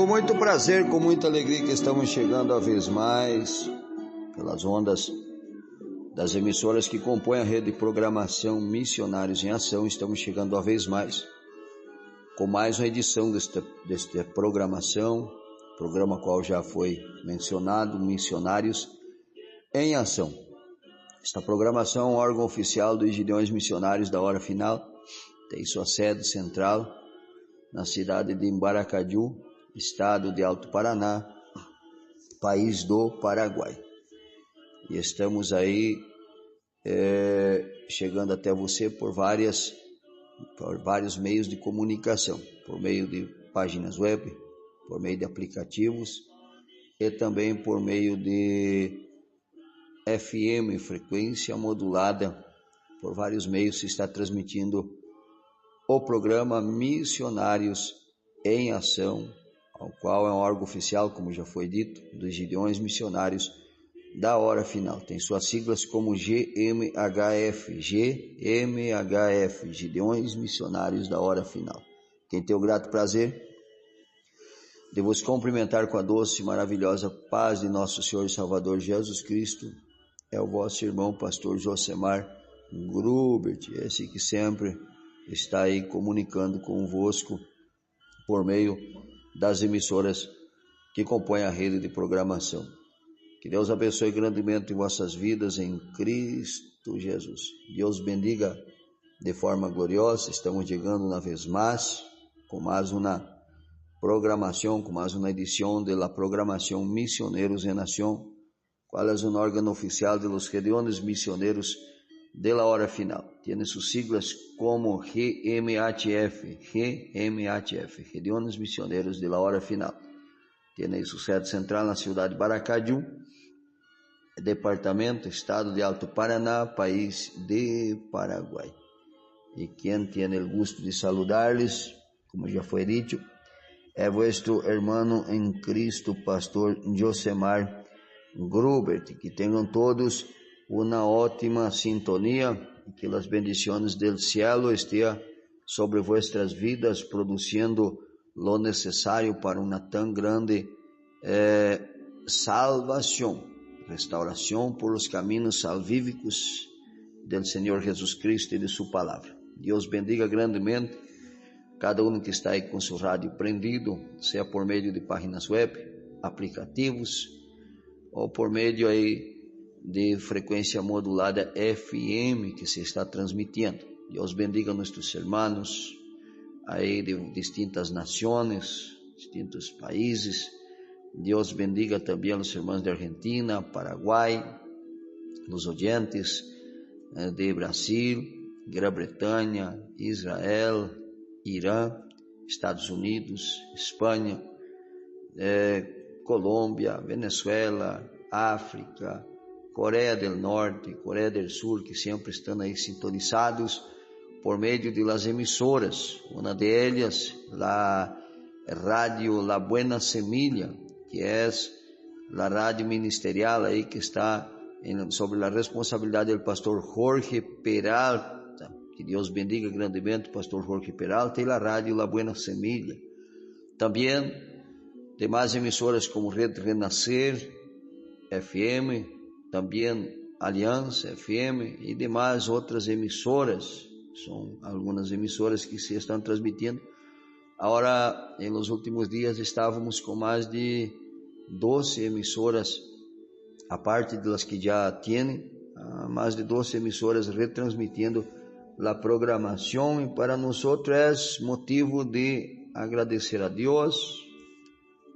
com muito prazer, com muita alegria que estamos chegando a vez mais pelas ondas das emissoras que compõem a rede de programação Missionários em Ação. Estamos chegando a vez mais com mais uma edição desta programação, programa qual já foi mencionado, Missionários em Ação. Esta programação é um órgão oficial dos Gideões Missionários da Hora Final, tem sua sede central na cidade de Embaracaju, estado de Alto Paraná, país do Paraguai. E estamos aí chegando até você por vários meios de comunicação, por meio de páginas web, por meio de aplicativos e também por meio de FM, frequência modulada. Por vários meios se está transmitindo o programa Missionários em Ação, ao qual é um órgão oficial, como já foi dito, dos Gideões Missionários da Hora Final. Tem suas siglas como GMHF, Gideões Missionários da Hora Final. Quem tem o grato prazer de vos cumprimentar com a doce e maravilhosa paz de nosso Senhor e Salvador Jesus Cristo é o vosso irmão, pastor Josemar Grubert, esse que sempre está aí comunicando convosco por meio das emissoras que compõem a rede de programação. Que Deus abençoe grandemente vossas vidas em Cristo Jesus. Deus bendiga de forma gloriosa. Estamos chegando una vez más com mais uma programação, com mais uma edição da programação Misioneros em Nação, qual é um órgão oficial de los Gideones Misioneros de la Hora Final. Tiene sus siglas como GMHF, Gideones Misioneros de la Hora Final. Tiene su sede central na cidade de Baracaju, departamento, estado de Alto Paraná, país de Paraguai. E quem tem o gusto de saludarles, como já foi dito, é vuestro hermano em Cristo, pastor Josemar Grubert. Que tenham todos uma ótima sintonia e que as bendições do cielo estejam sobre vuestras vidas, produzindo lo necessário para uma tão grande salvação, restauração por os caminhos salvíficos do Senhor Jesus Cristo e de sua palavra. Deus bendiga grandemente cada um que está aí com seu rádio prendido, seja por meio de páginas web, aplicativos ou por meio aí de frequência modulada FM que se está transmitindo. Deus bendiga nossos irmãos aí de distintas nações, distintos países. Deus bendiga também os irmãos de Argentina, Paraguai, os oyentes de Brasil, Grã-Bretanha, Israel, Irã, Estados Unidos, Espanha, Colômbia, Venezuela, África, Coreia do Norte, Coreia do Sul, que sempre estão aí sintonizados por meio de las emissoras. Uma delas, a rádio La Buena Semilla, que é a rádio ministerial aí que está sobre a responsabilidade do pastor Jorge Peralta. Que Deus bendiga grandemente o pastor Jorge Peralta, e a rádio La Buena Semilla. Também demais emissoras como Rede Renascer FM, também Aliança FM e demais outras emissoras. São algumas emissoras que se estão transmitindo. Agora, nos últimos dias, estávamos com mais de 12 emissoras, a parte das que já têm, mais de 12 emissoras retransmitindo a programação, e para nós é motivo de agradecer a Deus,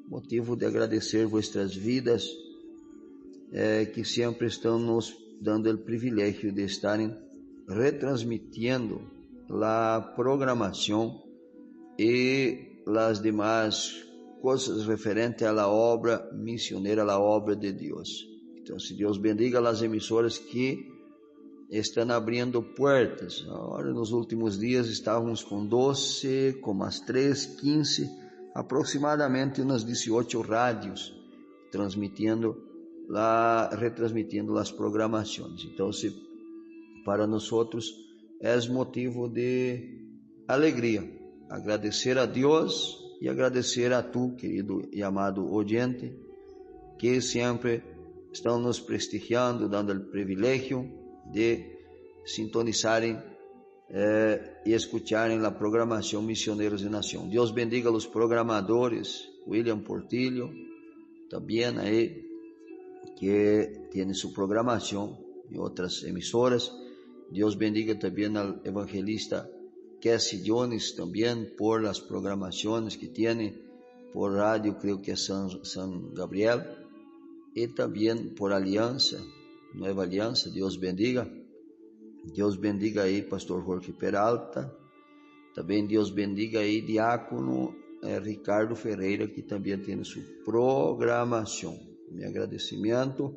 motivo de agradecer vuestras vidas, que sempre estão nos dando o privilégio de estarem retransmitindo a programação e as demais coisas referentes à obra missioneira, à obra de Deus. Então, se Deus bendiga as emissoras que estão abrindo portas. Agora, nos últimos dias, estávamos com 12, com mais 3, 15, aproximadamente umas 18 rádios retransmitindo as programações. Então, para nós é motivo de alegria, agradecer a Deus e agradecer a tu, querido e amado oyente, que sempre estão nos prestigiando, dando o privilégio de sintonizarem y escuchar en la programación Misioneros de Nación. Dios bendiga a los programadores, William Portillo, también ahí, que tiene su programación y otras emisoras. Dios bendiga también al evangelista Cassie Jones, también por las programaciones que tiene por radio, creo que es San Gabriel, y también por Alianza, Nueva Alianza. Dios bendiga. Deus bendiga aí pastor Jorge Peralta, também Deus bendiga aí diácono Ricardo Ferreira, que também tem sua programação. Meu agradecimento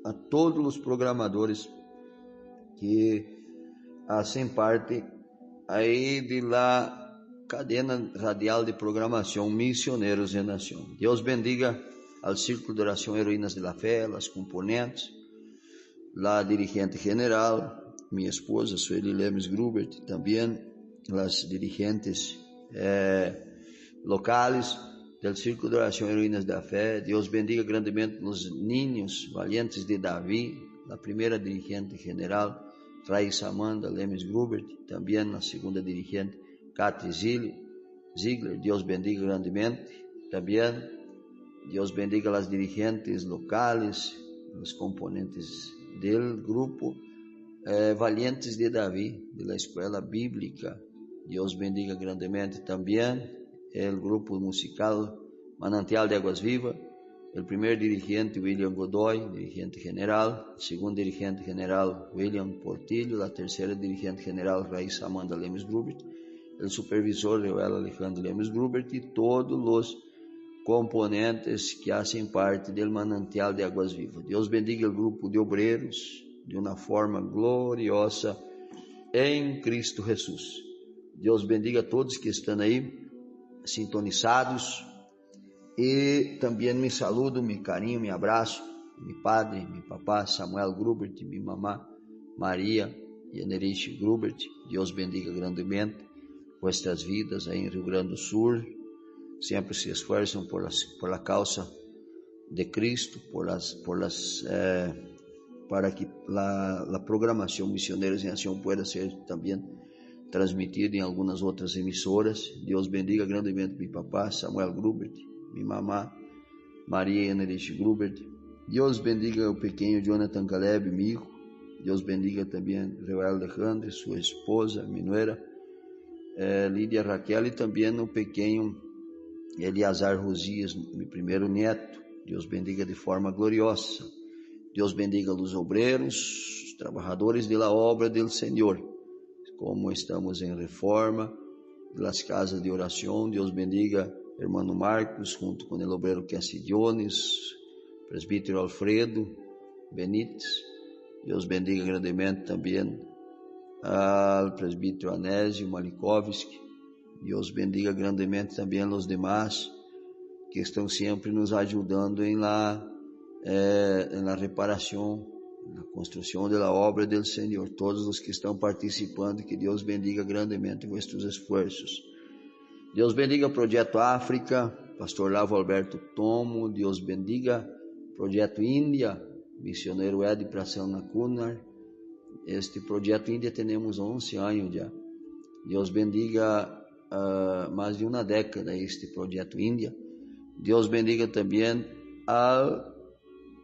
a todos os programadores que fazem parte aí de la cadena radial de programação Misioneros de Nação. Deus bendiga ao Círculo de Oração Heroínas de la Fé, as componentes, la dirigente general, mi esposa Sueli Lemes Grubert, también las dirigentes locales del Círculo de Oración Heroínas de la Fe. Dios bendiga grandemente los niños valientes de David, la primera dirigente general Raíssa Amanda Lemes Grubert, también la segunda dirigente Katy Ziegler. Dios bendiga grandemente. También Dios bendiga las dirigentes locales, los componentes del grupo Valientes de David, de la Escuela Bíblica. Dios bendiga grandemente también el grupo musical Manantial de Aguas Vivas, el primer dirigente William Godoy, dirigente general, el segundo dirigente general William Portillo, la tercera dirigente general Raíssa Amanda Lemes Grubert, el supervisor Reuel Alejandro Lemes Grubert y todos los componentes que hacen parte del Manantial de Aguas Vivas. Dios bendiga el grupo de obreros de una forma gloriosa em Cristo Jesus. Deus bendiga a todos que estão aí sintonizados, e também me saludo, me carinho, me abraço, meu padre, meu papá Samuel Grubert, minha mamá Maria Yeneriche Grubert. Deus bendiga grandemente vuestras vidas aí em Rio Grande do Sul, sempre se esforçam por la causa de Cristo, para que la programación Misioneros en Acción pueda ser también transmitida en algunas otras emisoras. Dios bendiga grandemente mi papá Samuel Grubert, mi mamá Maria Yeneriche Grubert. Dios bendiga o pequeño Jonathan Caleb, mi hijo. Dios bendiga también Reuel Alejandro, su esposa, mi nuera Lídia Raquel, y también o pequeño Eliazar Rosias, mi primeiro neto. Dios bendiga de forma gloriosa. Deus bendiga os obreiros, os trabalhadores da obra do Senhor. Como estamos em reforma das casas de oração, Deus bendiga hermano Marcos, junto com o obreiro Cassie Jones, presbítero Alfredo Benítez. Deus bendiga grandemente também ao presbítero Anésio Malikovski. Deus bendiga grandemente também os demais que estão sempre nos ajudando em na reparação, na construção da obra do Senhor. Todos os que estão participando, que Deus bendiga grandemente vossos esforços. Deus bendiga o Projeto África, pastor Lavo Alberto Tomo. Deus bendiga o Projeto Índia, missioneiro Ed Prasanna Kunar. Este Projeto Índia temos 11 anos já. Deus bendiga mais de uma década este Projeto Índia. Deus bendiga também ao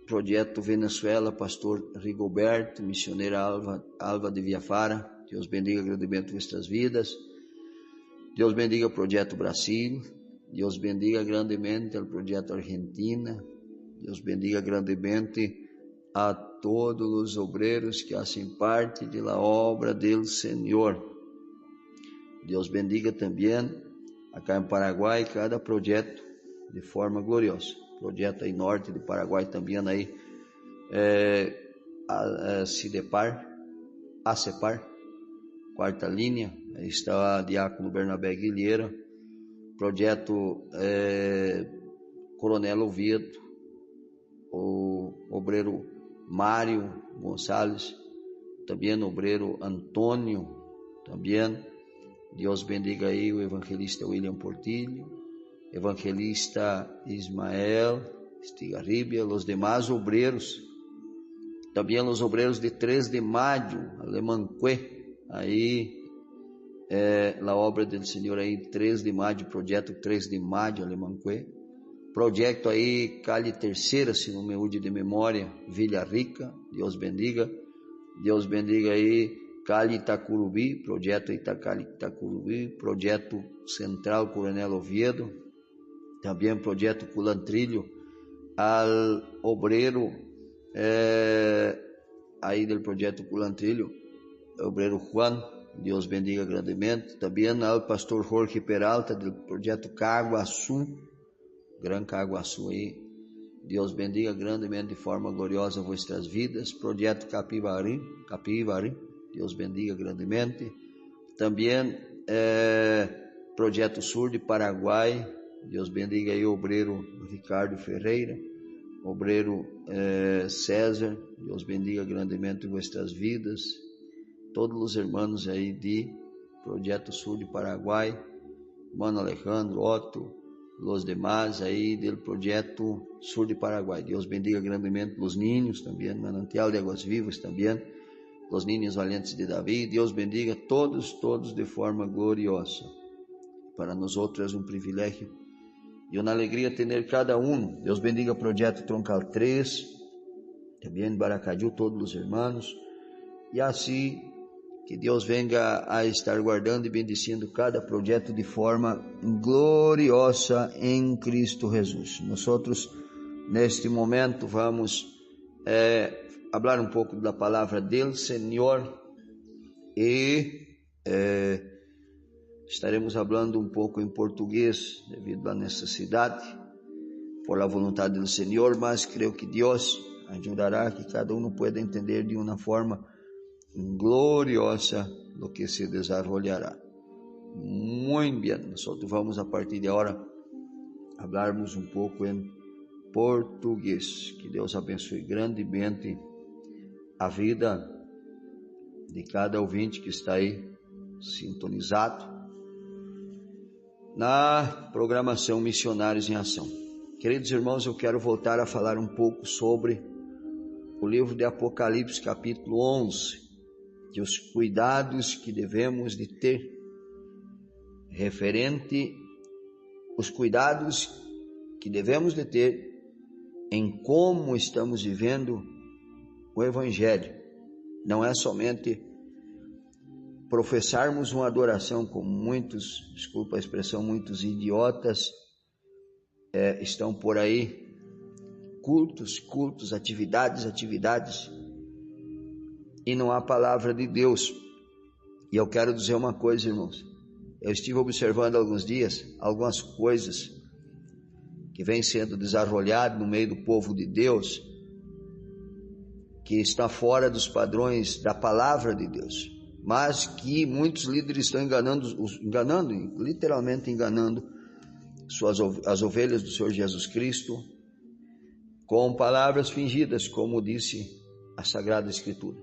Projeto Venezuela, pastor Rigoberto, missioneira Alva de Viafara. Deus bendiga grandemente vuestras vidas. Deus bendiga o Projeto Brasil. Deus bendiga grandemente o Projeto Argentina. Deus bendiga grandemente a todos os obreiros que fazem parte da obra do Senhor. Deus bendiga também acá em Paraguai cada projeto de forma gloriosa. Projeto aí norte de Paraguai também aí a CEPAR, quarta linha, aí está o diácono Bernabé Guilheira. Projeto Coronel Oviedo, o obreiro Mário Gonçalves, também o obreiro Antônio, também. Deus bendiga aí o evangelista William Portillo, evangelista Ismael Estigarribia, los demás obreros, también los obreros de 3 de mayo, Alemanque, aí a obra do Senhor aí, 3 de maio, projeto 3 de maio, Alemanque, projeto aí, Calle Terceira, se não me ajude de memória, Vila Rica, Deus bendiga aí, Calle Itacurubi, projeto Calle Itacurubi, projeto Central Coronel Oviedo, também projeto Culantrilho, al obreiro aí do projeto Culantrilho, obreiro Juan, Deus bendiga grandemente, também ao pastor Jorge Peralta, do projeto Caguaçu, Gran Caguaçu aí, Deus bendiga grandemente de forma gloriosa vossas vidas, projeto Capivari, Deus bendiga grandemente, também projeto Sur de Paraguai, Deus bendiga aí o obreiro Ricardo Ferreira, obreiro César, Deus bendiga grandemente vossas vidas, todos os irmãos aí de Projeto Sul de Paraguai, Mano Alejandro, Otto, os demais aí do Projeto Sul de Paraguai, Deus bendiga grandemente os ninhos também, Manantial de Águas Vivas também, os ninhos valentes de Davi, Deus bendiga todos de forma gloriosa. Para nós outros é um privilégio e uma alegria ter cada um. Deus bendiga o Projeto Troncal 3, também Baracaju, todos os irmãos, e assim que Deus venga a estar guardando e bendicindo cada projeto de forma gloriosa em Cristo Jesus. Nós outros, neste momento, vamos falar um pouco da palavra do Senhor e estaremos falando um pouco em português devido à necessidade, por a vontade do Senhor, mas creio que Deus ajudará que cada um pueda entender de uma forma gloriosa lo que se desarrollará. Muito bem, nós vamos a partir de agora falarmos um pouco em português. Que Deus abençoe grandemente a vida de cada ouvinte que está aí sintonizado na programação Missionários em Ação. Queridos irmãos, eu quero voltar a falar um pouco sobre o livro de Apocalipse, capítulo 11, e os cuidados que devemos de ter, referente os cuidados que devemos de ter em como estamos vivendo o Evangelho. Não é somente professarmos uma adoração como muitos, desculpa a expressão, muitos idiotas estão por aí, cultos, atividades, e não há palavra de Deus. E eu quero dizer uma coisa, irmãos, eu estive observando alguns dias, algumas coisas que vêm sendo desarrolladas no meio do povo de Deus, que está fora dos padrões da palavra de Deus, mas que muitos líderes estão literalmente enganando as ovelhas do Senhor Jesus Cristo, com palavras fingidas, como disse a Sagrada Escritura,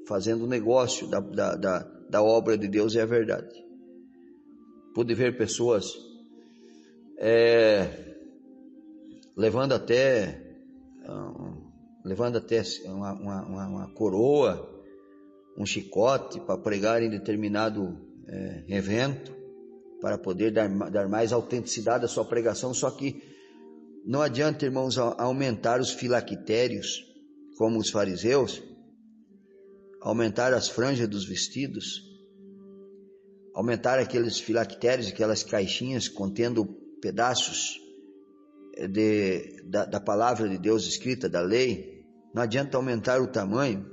fazendo negócio da obra de Deus. É a verdade. Pude ver pessoas levando até uma coroa, um chicote para pregar em determinado evento, para poder dar mais autenticidade à sua pregação. Só que não adianta, irmãos, aumentar os filactérios como os fariseus, aumentar as franjas dos vestidos, aumentar aqueles filactérios, aquelas caixinhas contendo pedaços da palavra de Deus escrita, da lei. Não adianta aumentar o tamanho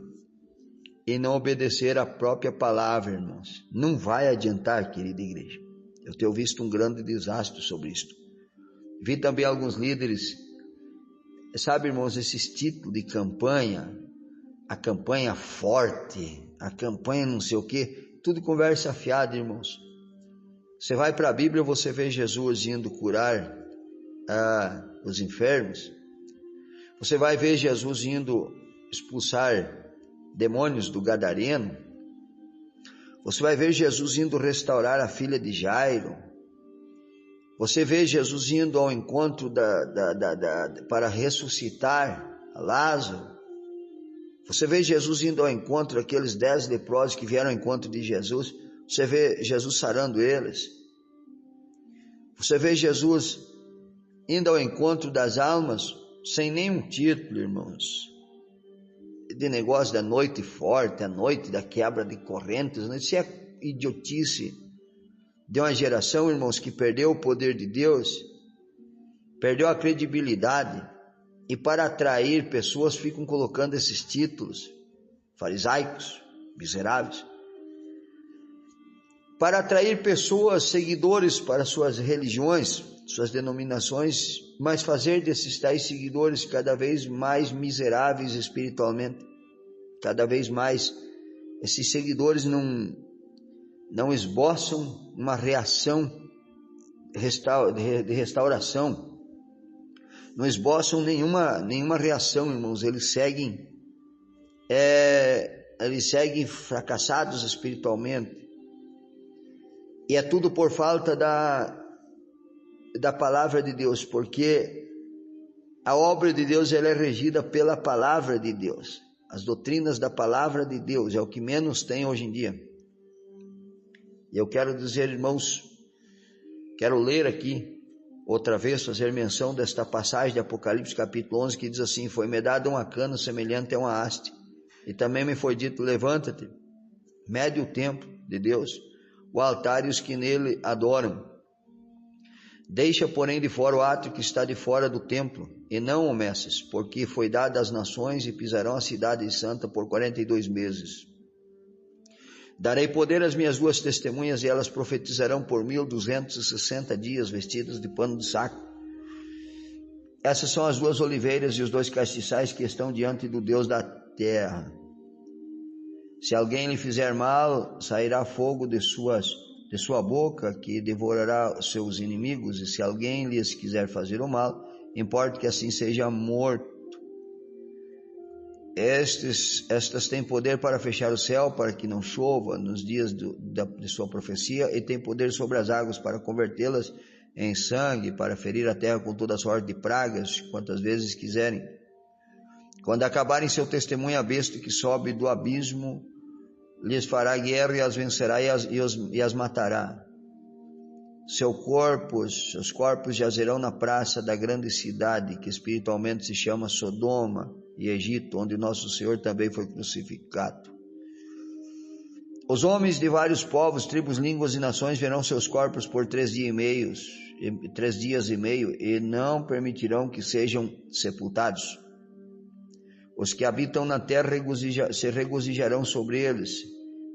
e não obedecer à própria palavra, irmãos. Não vai adiantar, querida igreja. Eu tenho visto um grande desastre sobre isto. Vi também alguns líderes, sabe, irmãos, esses títulos de campanha, a campanha forte, a campanha não sei o que, tudo conversa fiada, irmãos. Você vai para a Bíblia, você vê Jesus indo curar os enfermos. Você vai ver Jesus indo expulsar demônios do Gadareno. Você vai ver Jesus indo restaurar a filha de Jairo. Você vê Jesus indo ao encontro para ressuscitar Lázaro. Você vê Jesus indo ao encontro daqueles 10 leprosos que vieram ao encontro de Jesus. Você vê Jesus sarando eles. Você vê Jesus indo ao encontro das almas sem nenhum título, irmãos. De negócio da noite forte, a noite da quebra de correntes. Isso é idiotice de uma geração, irmãos, que perdeu o poder de Deus, perdeu a credibilidade, e para atrair pessoas ficam colocando esses títulos farisaicos, miseráveis, para atrair pessoas, seguidores para suas religiões, suas denominações, mas fazer desses tais seguidores cada vez mais miseráveis espiritualmente. Cada vez mais esses seguidores não esboçam uma reação de restauração, não esboçam nenhuma reação, irmãos. Eles seguem fracassados espiritualmente, e é tudo por falta da palavra de Deus, porque a obra de Deus ela é regida pela palavra de Deus. As doutrinas da palavra de Deus é o que menos tem hoje em dia. E eu quero dizer, irmãos, quero ler aqui outra vez, fazer menção desta passagem de Apocalipse capítulo 11, que diz assim: foi-me dada uma cana semelhante a uma haste, e também me foi dito: levanta-te, mede o templo de Deus, o altar e os que nele adoram. Deixa, porém, de fora o átrio que está de fora do templo, e não o meças, porque foi dado às nações, e pisarão a cidade santa por 42 meses. Darei poder às minhas 2 testemunhas, e elas profetizarão por 1260 dias, vestidas de pano de saco. Essas são as 2 oliveiras e os 2 castiçais que estão diante do Deus da terra. Se alguém lhe fizer mal, sairá fogo de sua boca, que devorará seus inimigos, e se alguém lhes quiser fazer o mal, importa que assim seja morto. Estas têm poder para fechar o céu, para que não chova nos dias de sua profecia, e têm poder sobre as águas para convertê-las em sangue, para ferir a terra com toda sorte de pragas, quantas vezes quiserem. Quando acabarem seu testemunho, a besta que sobe do abismo lhes fará guerra e as vencerá e as matará. Seus corpos jazerão na praça da grande cidade, que espiritualmente se chama Sodoma e Egito, onde nosso Senhor também foi crucificado. Os homens de vários povos, tribos, línguas e nações verão seus corpos por 3 dias e meio, e não permitirão que sejam sepultados. Os que habitam na terra se regozijarão sobre eles,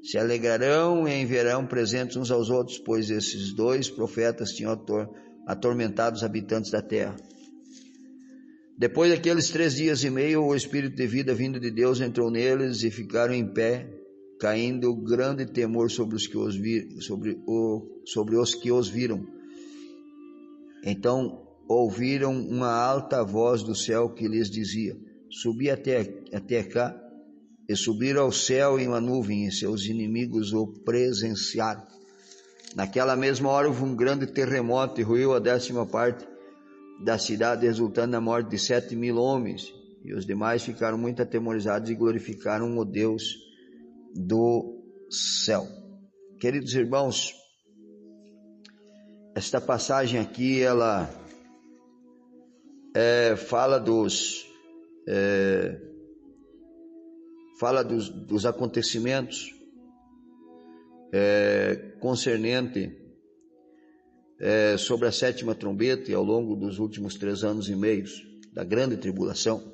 se alegrarão e enviarão presentes uns aos outros, pois esses 2 profetas tinham atormentado os habitantes da terra. Depois daqueles 3 dias e meio, o Espírito de vida vindo de Deus entrou neles, e ficaram em pé, caindo grande temor sobre os que os viram. Então ouviram uma alta voz do céu que lhes dizia: subi até cá, e subiram ao céu em uma nuvem, e seus inimigos o presenciaram. Naquela mesma hora houve um grande terremoto, e ruiu a 10ª parte da cidade, resultando na morte de 7.000 homens, e os demais ficaram muito atemorizados e glorificaram o Deus do céu. Queridos irmãos, esta passagem aqui, ela fala dos acontecimentos concernente sobre a 7ª trombeta e ao longo dos últimos 3 anos e meio da grande tribulação.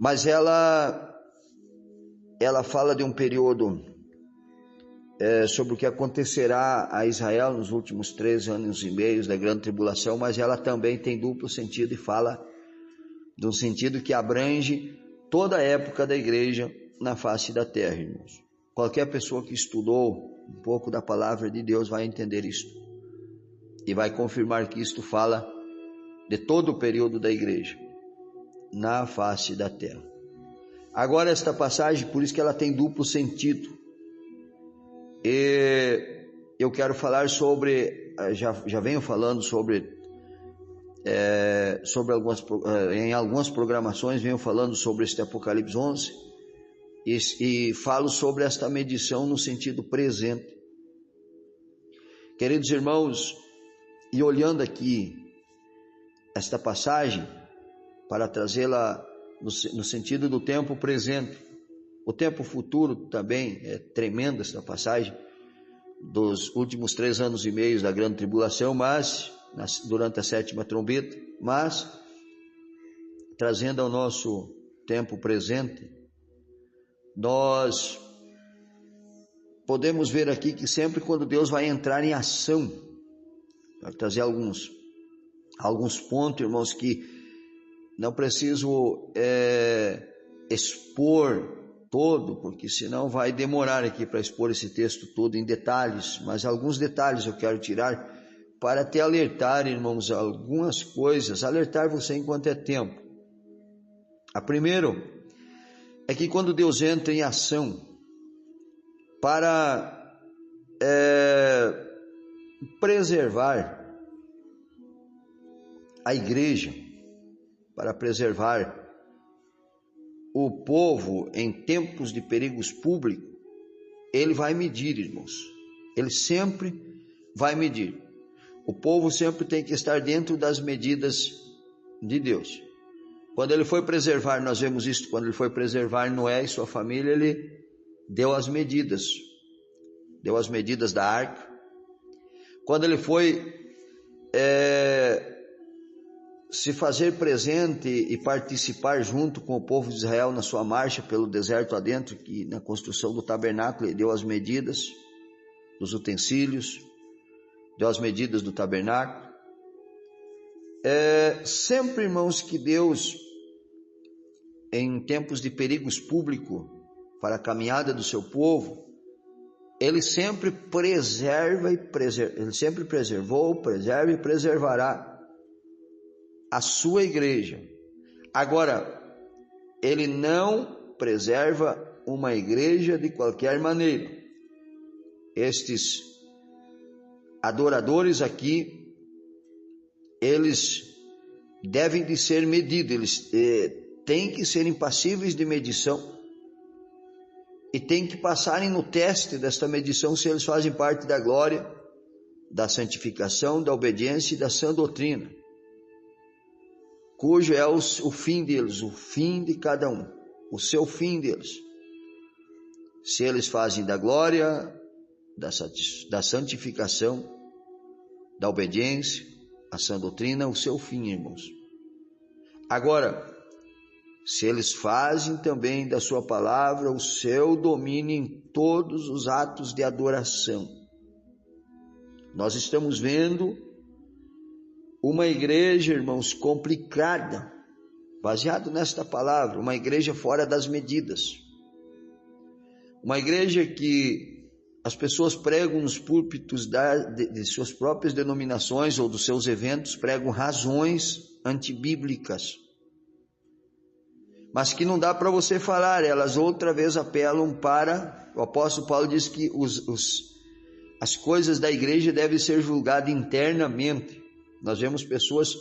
Mas ela fala de um período sobre o que acontecerá a Israel nos últimos 3 anos e meio da grande tribulação, mas ela também tem duplo sentido e fala de um sentido que abrange toda a época da igreja na face da terra, irmãos. Qualquer pessoa que estudou um pouco da palavra de Deus vai entender isto e vai confirmar que isto fala de todo o período da igreja na face da terra. Agora, esta passagem, por isso que ela tem duplo sentido, e eu quero falar sobre já venho falando sobre em algumas programações, venho falando sobre este Apocalipse 11 e falo sobre esta medição no sentido presente. Queridos irmãos, e olhando aqui esta passagem para trazê-la no sentido do tempo presente, o tempo futuro também é tremenda esta passagem dos últimos 3 anos e meio da grande tribulação, mas durante a 7ª trombeta, mas trazendo ao nosso tempo presente, nós podemos ver aqui que sempre quando Deus vai entrar em ação, vai trazer alguns pontos, irmãos, que não preciso expor todo, porque senão vai demorar aqui para expor esse texto todo em detalhes, mas alguns detalhes eu quero tirar para te alertar, irmãos, algumas coisas, alertar você enquanto é tempo. A primeiro é que quando Deus entra em ação para preservar a igreja, para preservar o povo em tempos de perigos públicos, ele vai medir, irmãos. Ele sempre vai medir. O povo sempre tem que estar dentro das medidas de Deus. Quando ele foi preservar, nós vemos isso, quando ele foi preservar Noé e sua família, ele deu as medidas da arca. Quando ele foi se fazer presente e participar junto com o povo de Israel na sua marcha pelo deserto adentro, que na construção do tabernáculo ele deu as medidas dos utensílios, deu as medidas do tabernáculo. Sempre, irmãos, que Deus, em tempos de perigos públicos para a caminhada do seu povo, ele sempre ele sempre preservou, preserva e preservará a sua igreja. Agora, ele não preserva uma igreja de qualquer maneira. Estes adoradores aqui, eles devem de ser medidos, eles têm que ser impassíveis de medição e têm que passarem no teste desta medição se eles fazem parte da glória, da santificação, da obediência e da sã doutrina, cujo é o fim deles, o fim de cada um, o seu fim deles. Se eles fazem da glória, da santificação, da obediência, a sã doutrina, o seu fim, irmãos. Agora, se eles fazem também da sua palavra o seu domínio em todos os atos de adoração. Nós estamos vendo uma igreja, irmãos, complicada, baseado nesta palavra, uma igreja fora das medidas. Uma igreja que as pessoas pregam nos púlpitos de suas próprias denominações ou dos seus eventos, pregam razões antibíblicas, mas que não dá para você falar, elas outra vez apelam para, o apóstolo Paulo diz que as coisas da igreja devem ser julgadas internamente. Nós vemos pessoas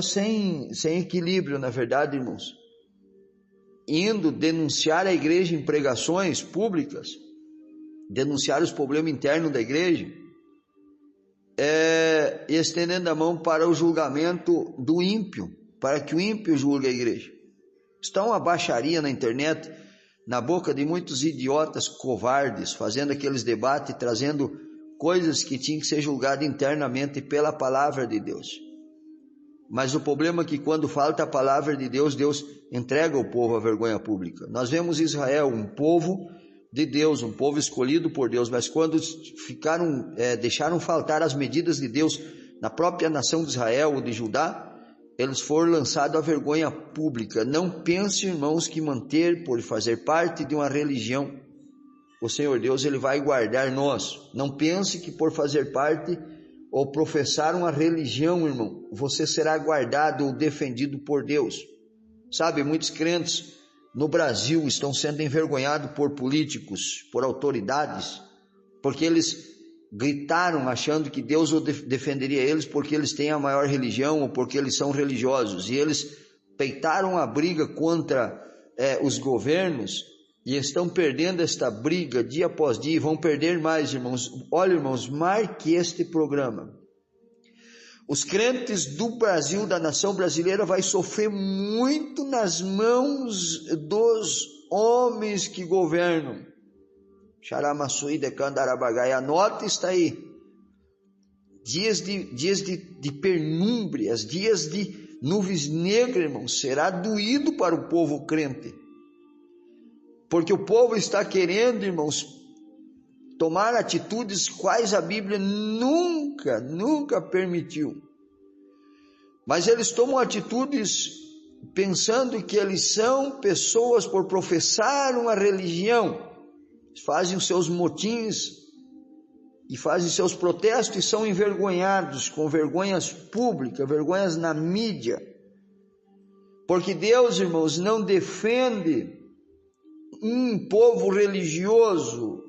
sem equilíbrio, na verdade, irmãos, indo denunciar a igreja em pregações públicas, denunciar os problemas internos da igreja, e estendendo a mão para o julgamento do ímpio, para que o ímpio julgue a igreja. Está uma baixaria na internet, na boca de muitos idiotas covardes, fazendo aqueles debates, trazendo coisas que tinham que ser julgadas internamente pela palavra de Deus. Mas o problema é que quando falta a palavra de Deus, Deus entrega o povo à vergonha pública. Nós vemos Israel, um povo de Deus, um povo escolhido por Deus, mas quando deixaram faltar as medidas de Deus na própria nação de Israel ou de Judá, eles foram lançados à vergonha pública. Não pense, irmãos, que manter por fazer parte de uma religião, o Senhor Deus, Ele vai guardar nós. Não pense que por fazer parte ou professar uma religião, irmão, você será guardado ou defendido por Deus. Sabe, muitos crentes no Brasil estão sendo envergonhados por políticos, por autoridades, porque eles gritaram achando que Deus defenderia eles porque eles têm a maior religião ou porque eles são religiosos, e eles peitaram a briga contra os governos e estão perdendo esta briga dia após dia, e vão perder mais, irmãos. Olha, irmãos, marque este programa. Os crentes do Brasil, da nação brasileira, vai sofrer muito nas mãos dos homens que governam. Xaramaçui de Candarabagai, anota, está aí. Dias de penúmbrias, dias de nuvens negras, irmãos. Será doído para o povo crente, porque o povo está querendo, irmãos, tomar atitudes quais a Bíblia nunca permitiu. Mas eles tomam atitudes pensando que eles são pessoas por professar uma religião. Fazem os seus motins e fazem seus protestos e são envergonhados com vergonhas públicas, vergonhas na mídia. Porque Deus, irmãos, não defende um povo religioso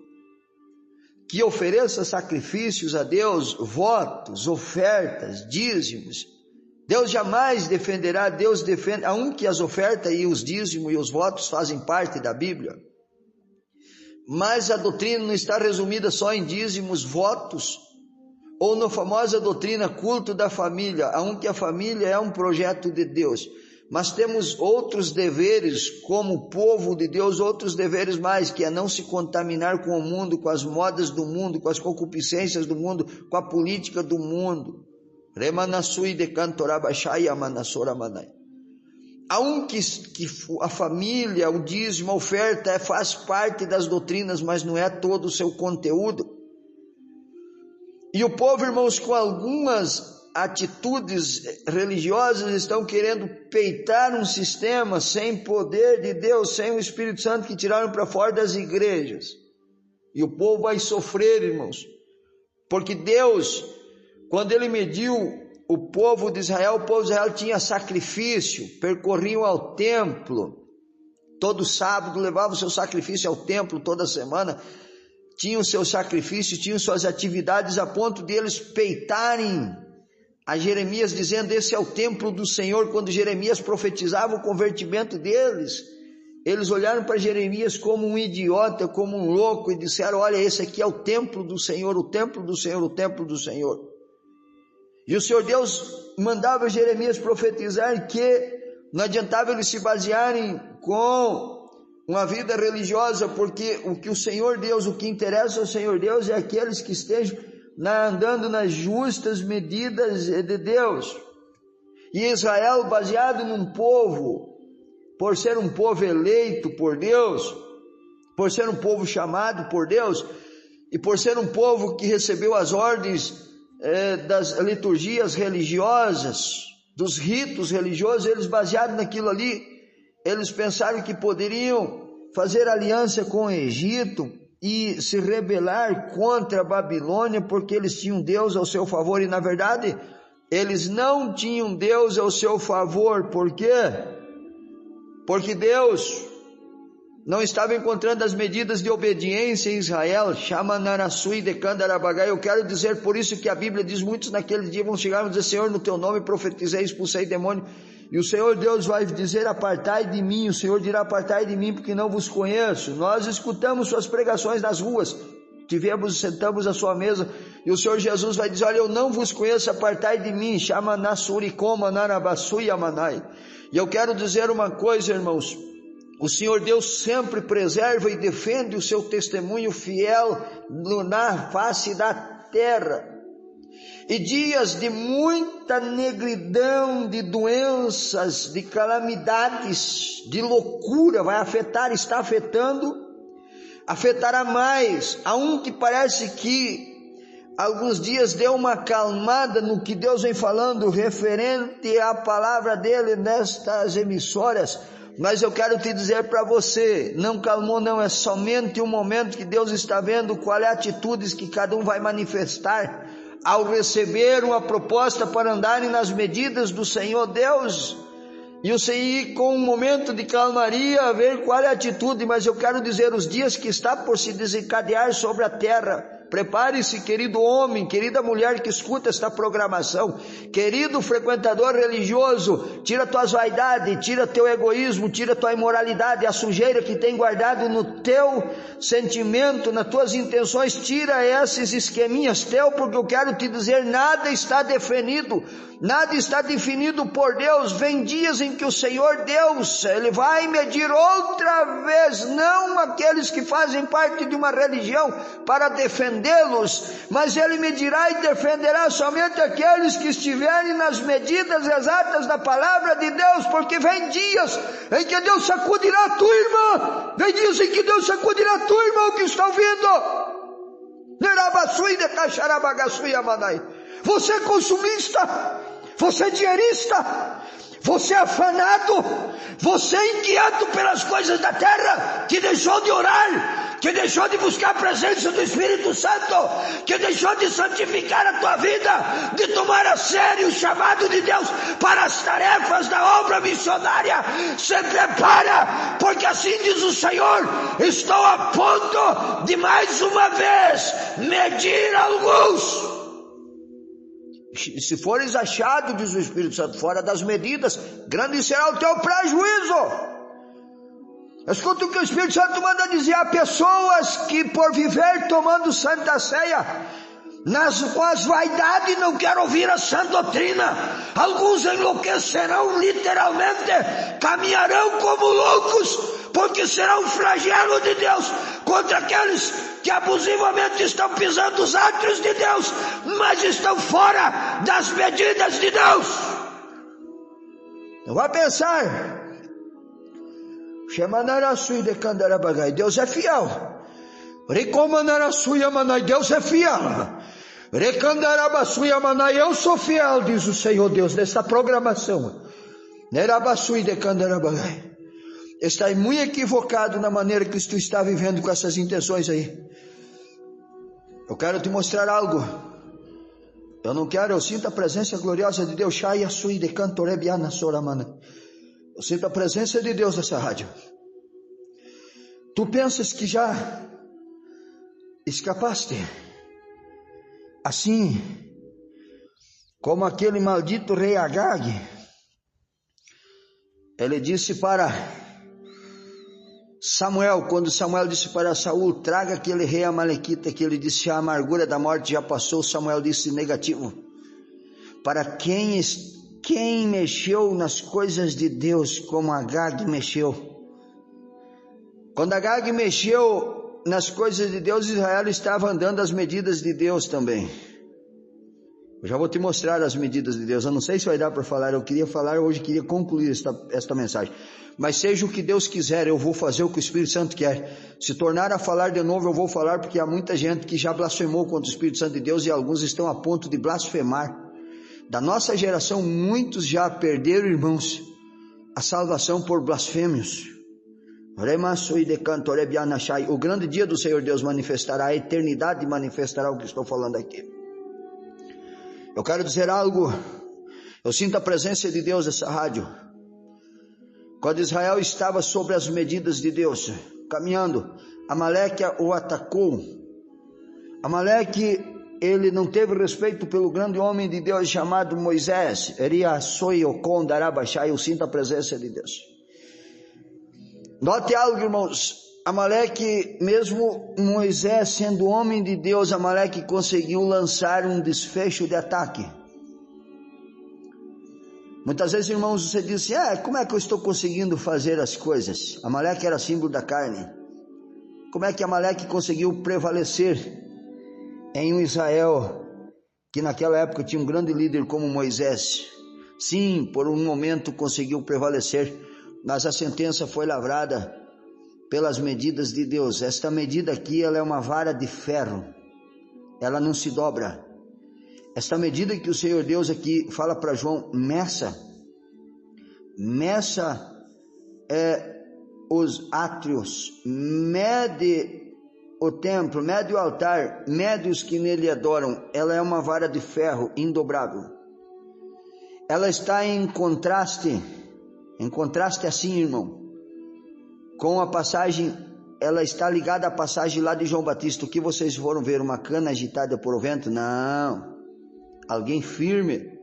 que ofereça sacrifícios a Deus, votos, ofertas, dízimos. Deus jamais defenderá, Deus defende, aunque as ofertas e os dízimos e os votos fazem parte da Bíblia. Mas a doutrina não está resumida só em dízimos, votos, ou na famosa doutrina culto da família, aunque a família é um projeto de Deus. Mas temos outros deveres como povo de Deus, outros deveres mais, que é não se contaminar com o mundo, com as modas do mundo, com as concupiscências do mundo, com a política do mundo. Remanassui de Cantorabachai Amanassoramanai. Aunque a família, o dízimo, a oferta faz parte das doutrinas, mas não é todo o seu conteúdo. E o povo, irmãos, com algumas atitudes religiosas, estão querendo peitar um sistema sem poder de Deus, sem o Espírito Santo, que tiraram para fora das igrejas. E o povo vai sofrer, irmãos, porque Deus, quando Ele mediu o povo de Israel tinha sacrifício, percorriam ao templo, todo sábado levavam o seu sacrifício ao templo, toda semana, tinham o seu sacrifício, tinham suas atividades, a ponto de eles peitarem a Jeremias, dizendo: esse é o templo do Senhor. Quando Jeremias profetizava o convertimento deles, eles olharam para Jeremias como um idiota, como um louco, e disseram: olha, esse aqui é o templo do Senhor, o templo do Senhor, o templo do Senhor. E o Senhor Deus mandava Jeremias profetizar que não adiantava eles se basearem com uma vida religiosa, porque o que o Senhor Deus, o que interessa ao Senhor Deus é aqueles que estejam andando nas justas medidas de Deus. E Israel, baseado num povo, por ser um povo eleito por Deus, por ser um povo chamado por Deus, e por ser um povo que recebeu as ordens das liturgias religiosas, dos ritos religiosos, eles, baseados naquilo ali, eles pensaram que poderiam fazer aliança com o Egito e se rebelar contra a Babilônia, porque eles tinham Deus ao seu favor. E na verdade eles não tinham Deus ao seu favor. Por quê? Porque Deus não estava encontrando as medidas de obediência em Israel. Shamanarasui de Candarabagai. Eu quero dizer, por isso que a Bíblia diz: muitos naquele dia vão chegar e dizer: Senhor, no teu nome profetizei, expulsei demônio. E o Senhor Deus vai dizer: apartai de mim. O Senhor dirá: apartai de mim, porque não vos conheço. Nós escutamos suas pregações nas ruas, sentamos à sua mesa, e o Senhor Jesus vai dizer: olha, eu não vos conheço, apartai de mim. E eu quero dizer uma coisa, irmãos: o Senhor Deus sempre preserva e defende o seu testemunho fiel na face da terra. E dias de muita negridão, de doenças, de calamidades, de loucura vai afetar, está afetando, afetará mais. Aunque parece que alguns dias deu uma acalmada no que Deus vem falando referente à palavra dele nestas emissoras, mas eu quero te dizer para você: não calmou não, é somente um momento que Deus está vendo qual é a atitude que cada um vai manifestar ao receber uma proposta para andarem nas medidas do Senhor Deus. E o Senhor, com um momento de calmaria, a ver qual é a atitude. Mas eu quero dizer, os dias que está por se desencadear sobre a terra, Prepare-se, querido homem, querida mulher que escuta esta programação, querido frequentador religioso, tira tuas vaidades, tira teu egoísmo, tira tua imoralidade, a sujeira que tem guardado no teu sentimento, nas tuas intenções, tira esses esqueminhas teu, porque eu quero te dizer, nada está definido, nada está definido por Deus. Vem dias em que o Senhor Deus, Ele vai medir outra vez, não aqueles que fazem parte de uma religião para defendê-los, mas Ele medirá e defenderá somente aqueles que estiverem nas medidas exatas da palavra de Deus, porque vem dias em que Deus sacudirá a tua irmã, vem dias em que Deus sacudirá a tua irmã que está ouvindo. Você é consumista, você é dinheirista, você é afanado, você é inquieto pelas coisas da terra, que deixou de orar, que deixou de buscar a presença do Espírito Santo, que deixou de santificar a tua vida, de tomar a sério o chamado de Deus para as tarefas da obra missionária. Se prepara, porque assim diz o Senhor, estou a ponto de mais uma vez medir alguns. Se fores achado, diz o Espírito Santo, fora das medidas, grande será o teu prejuízo. Escuta o que o Espírito Santo manda dizer a pessoas que por viver tomando santa ceia, com as vaidades, não querem ouvir a sã doutrina. Alguns enlouquecerão literalmente, caminharão como loucos, porque será um flagelo de Deus contra aqueles que abusivamente estão pisando os átrios de Deus, mas estão fora das medidas de Deus. Não vai pensar, Deus é fiel. Deus é fiel. Eu sou fiel, diz o Senhor Deus, nesta programação. Está muito equivocado na maneira que tu está vivendo com essas intenções aí. Eu quero te mostrar algo. Eu sinto a presença gloriosa de Deus. Eu sinto a presença de Deus nessa rádio. Tu pensas que já escapaste, assim como aquele maldito rei Agag. Ele disse para Samuel, quando Samuel disse para Saul, traga aquele rei amalequita, que ele disse, a amargura da morte já passou. Samuel disse negativo. Para quem mexeu nas coisas de Deus como Agag mexeu. Quando Agag mexeu nas coisas de Deus, Israel estava andando as medidas de Deus também. Eu já vou te mostrar as medidas de Deus. Eu não sei se vai dar para falar, eu queria falar hoje, queria concluir esta mensagem. Mas seja o que Deus quiser, eu vou fazer o que o Espírito Santo quer. Se tornar a falar de novo, eu vou falar, porque há muita gente que já blasfemou contra o Espírito Santo de Deus e alguns estão a ponto de blasfemar. Da nossa geração, muitos já perderam, irmãos, a salvação por blasfêmios. O grande dia do Senhor Deus manifestará, a eternidade manifestará o que estou falando aqui. Eu quero dizer algo. Eu sinto a presença de Deus nessa rádio. Quando Israel estava sobre as medidas de Deus, caminhando, Amaleque o atacou. Amaleque, ele não teve respeito pelo grande homem de Deus chamado Moisés. Eu sinto a presença de Deus. Note algo, irmãos. Amaleque, mesmo Moisés sendo homem de Deus, Amaleque conseguiu lançar um desfecho de ataque. Muitas vezes, irmãos, você diz assim, como é que eu estou conseguindo fazer as coisas? Amaleque era símbolo da carne. Como é que Amaleque conseguiu prevalecer em um Israel que naquela época tinha um grande líder como Moisés? Sim, por um momento conseguiu prevalecer, mas a sentença foi lavrada pelas medidas de Deus. Esta medida aqui, ela é uma vara de ferro, ela não se dobra. Esta medida que o Senhor Deus aqui fala para João, meça os átrios, mede o templo, mede o altar, mede os que nele adoram. Ela é uma vara de ferro indobrável. Ela está em contraste assim, irmão, com a passagem ela está ligada à passagem lá de João Batista. O que vocês foram ver? Uma cana agitada por o vento? Não. Alguém firme,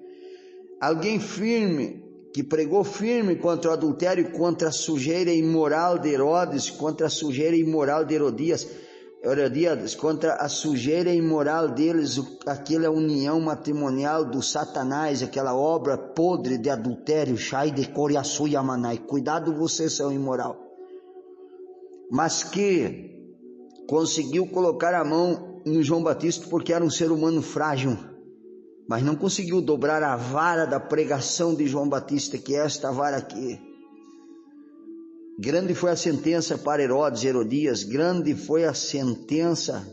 que pregou firme contra o adultério, contra a sujeira imoral de Herodes, contra a sujeira imoral de Herodias, contra a sujeira imoral deles, aquela união matrimonial do Satanás, aquela obra podre de adultério, Shai de Coriaçu e Amanai. Cuidado, vocês são imoral. Mas que conseguiu colocar a mão no João Batista porque era um ser humano frágil, mas não conseguiu dobrar a vara da pregação de João Batista, que é esta vara aqui. Grande foi a sentença para Herodes e Herodias, grande foi a sentença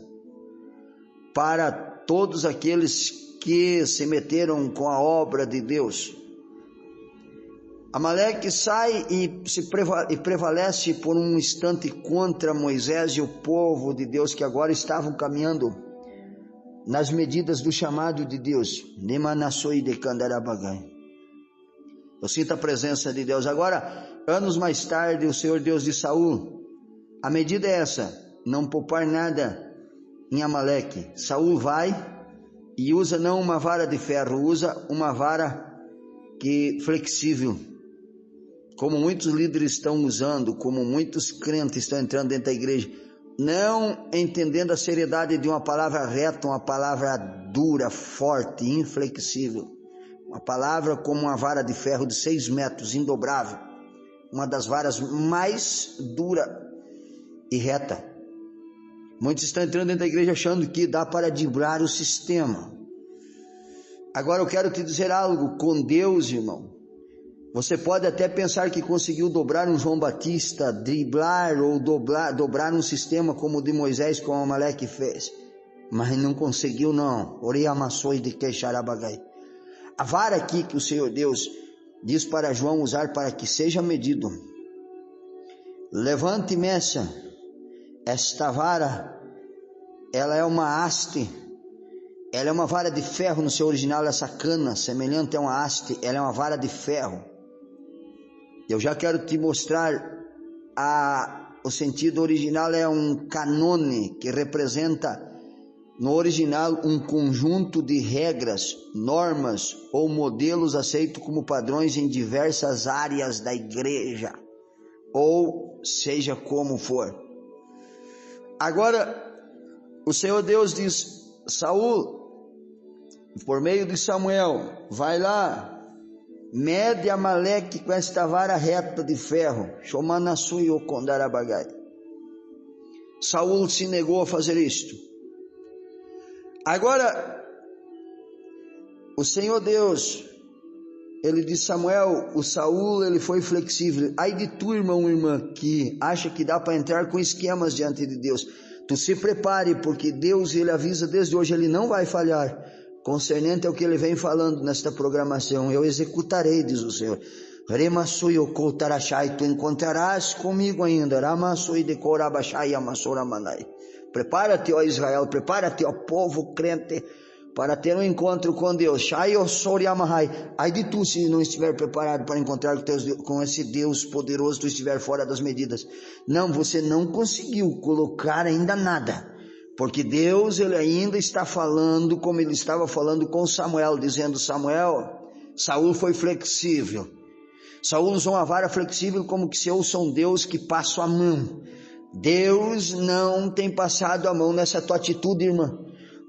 para todos aqueles que se meteram com a obra de Deus. Amaleque sai e prevalece por um instante contra Moisés e o povo de Deus, que agora estavam caminhando nas medidas do chamado de Deus. Eu sinto a presença de Deus. Agora, anos mais tarde, o Senhor Deus de Saul, a medida é essa: não poupar nada em Amaleque. Saul vai e usa não uma vara de ferro, usa uma vara flexível, como muitos líderes estão usando, como muitos crentes estão entrando dentro da igreja, não entendendo a seriedade de uma palavra reta, uma palavra dura, forte, inflexível, uma palavra como uma vara de ferro de 6 metros, indobrável, uma das varas mais dura e reta. Muitos estão entrando dentro da igreja achando que dá para driblar o sistema. Agora eu quero te dizer algo: com Deus, irmão, você pode até pensar que conseguiu dobrar um João Batista, driblar ou dobrar um sistema como o de Moisés, como Amaleque fez, mas não conseguiu não. A vara aqui que o Senhor Deus diz para João usar para que seja medido: levante e meça. Esta vara, ela é uma haste, ela é uma vara de ferro no seu original. Essa cana semelhante a uma haste, ela é uma vara de ferro. Eu já quero te mostrar o sentido original. É um canone, que representa no original um conjunto de regras, normas ou modelos aceitos como padrões em diversas áreas da igreja, ou seja como for. Agora, o Senhor Deus diz: Saul, por meio de Samuel, vai lá, mede Amaleque com esta vara reta de ferro. Saul se negou a fazer isto. Agora, o Senhor Deus, ele disse: Samuel, o Saul, ele foi flexível. Ai de tu, irmão, irmã, que acha que dá para entrar com esquemas diante de Deus. Tu se prepare, porque Deus, ele avisa desde hoje, ele não vai falhar. Concernente ao que ele vem falando nesta programação, eu executarei, diz o Senhor. Tu encontrarás comigo ainda. Prepara-te, ó Israel, prepara-te, ó povo crente, para ter um encontro com Deus. Ai de tu se não estiver preparado para encontrar com esse Deus poderoso, tu estiver fora das medidas. Não, você não conseguiu colocar ainda nada, porque Deus, ele ainda está falando como ele estava falando com Samuel, dizendo: Samuel, Saul foi flexível. Saul usou uma vara flexível como que se eu sou um Deus que passo a mão. Deus não tem passado a mão nessa tua atitude, irmã.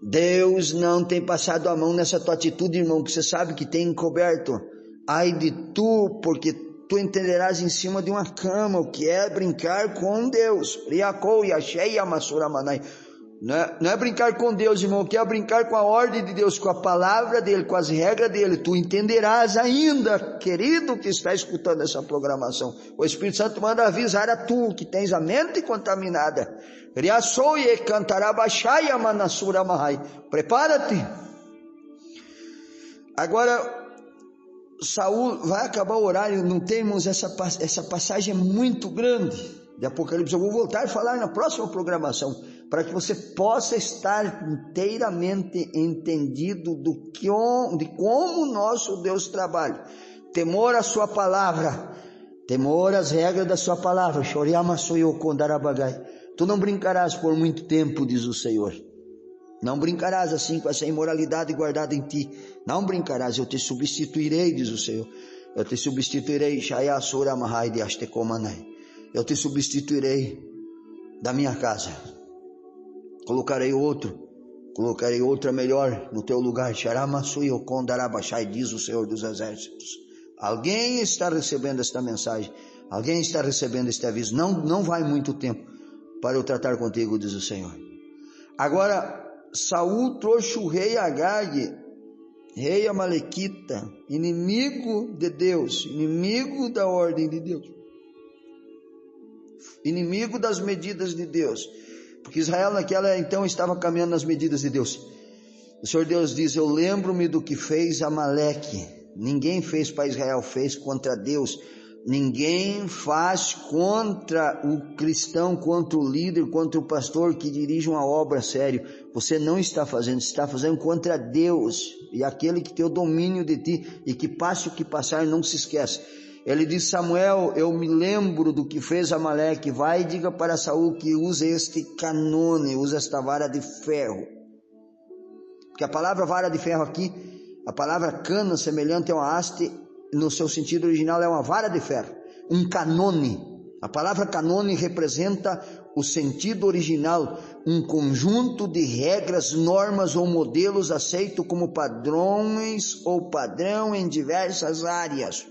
Deus não tem passado a mão nessa tua atitude, irmão, que você sabe que tem encoberto. Ai de tu, porque tu entenderás em cima de uma cama o que é brincar com Deus. Não é brincar com Deus, irmão, o que é brincar com a ordem de Deus, com a palavra dele, com as regras dele. Tu entenderás ainda, querido que está escutando essa programação. O Espírito Santo manda avisar a tu que tens a mente contaminada. Prepara-te. Agora, Saul, vai acabar o horário, não temos essa passagem é muito grande de Apocalipse. Eu vou voltar a falar na próxima programação, para que você possa estar inteiramente entendido de como o nosso Deus trabalha. Temor à sua palavra, temor às regras da sua palavra. Tu não brincarás por muito tempo, diz o Senhor. Não brincarás assim com essa imoralidade guardada em ti. Não brincarás, eu te substituirei, diz o Senhor. Eu te substituirei, eu te substituirei da minha casa. Colocarei outra melhor no teu lugar. Diz o Senhor dos Exércitos. Alguém está recebendo esta mensagem. Alguém está recebendo este aviso. Não vai muito tempo para eu tratar contigo, diz o Senhor. Agora, Saul trouxe o rei Agag, rei amalequita, inimigo de Deus, inimigo da ordem de Deus, inimigo das medidas de Deus, porque Israel naquela então estava caminhando nas medidas de Deus. O Senhor Deus diz: eu lembro-me do que fez Amaleque. Ninguém fez para Israel, fez contra Deus. Ninguém faz contra o cristão, contra o líder, contra o pastor que dirige uma obra sério. Você não está fazendo, você está fazendo contra Deus e aquele que tem o domínio de ti, e que passe o que passar, não se esquece. Ele diz: Samuel, eu me lembro do que fez Amaleque. Vai e diga para Saul que use este canone, usa esta vara de ferro. Porque a palavra vara de ferro aqui, a palavra cana semelhante a uma haste, no seu sentido original é uma vara de ferro, um canone. A palavra canone representa o sentido original, um conjunto de regras, normas ou modelos aceito como padrões ou padrão em diversas áreas.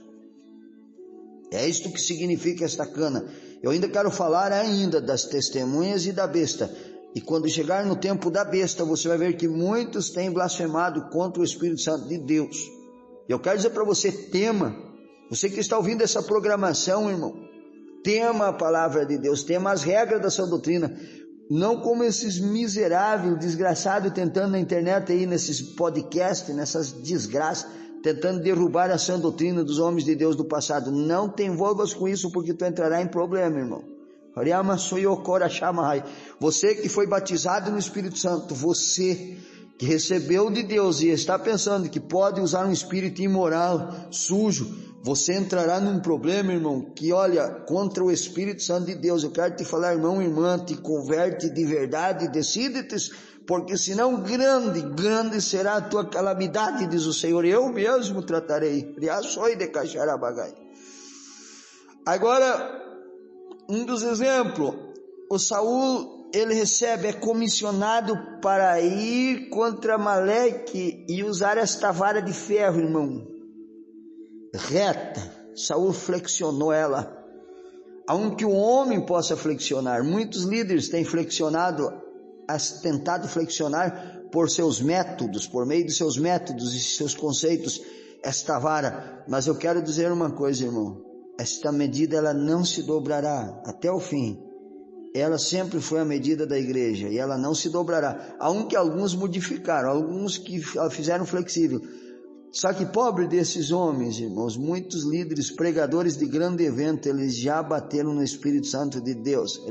É isto que significa esta cana. Eu ainda quero falar das testemunhas e da besta. E quando chegar no tempo da besta, você vai ver que muitos têm blasfemado contra o Espírito Santo de Deus. Eu quero dizer para você: tema. Você que está ouvindo essa programação, irmão, tema a palavra de Deus, tema as regras da sua doutrina. Não como esses miseráveis, desgraçados, tentando na internet aí, nesses podcasts, nessas desgraças, tentando derrubar a sã doutrina dos homens de Deus do passado. Não te envolvas com isso, porque tu entrará em problema, irmão. Você que foi batizado no Espírito Santo, você que recebeu de Deus e está pensando que pode usar um espírito imoral, sujo, você entrará num problema, irmão, que olha, contra o Espírito Santo de Deus. Eu quero te falar, irmão, irmã, te converte de verdade, decide-te, porque senão grande será a tua calamidade, diz o Senhor. Eu mesmo tratarei. Agora, um dos exemplos, o Saul, ele recebe, é comissionado para ir contra Amaleque e usar esta vara de ferro, irmão, reta. Saul flexionou ela, aonde o homem possa flexionar. Muitos líderes têm tentado flexionar por seus métodos, por meio de seus métodos e seus conceitos, esta vara. Mas eu quero dizer uma coisa, irmão, esta medida ela não se dobrará até o fim. Ela sempre foi a medida da igreja e ela não se dobrará. Aunque alguns modificaram, alguns que fizeram flexível. Só que pobre desses homens, irmãos, muitos líderes, pregadores de grande evento, eles já bateram no Espírito Santo de Deus.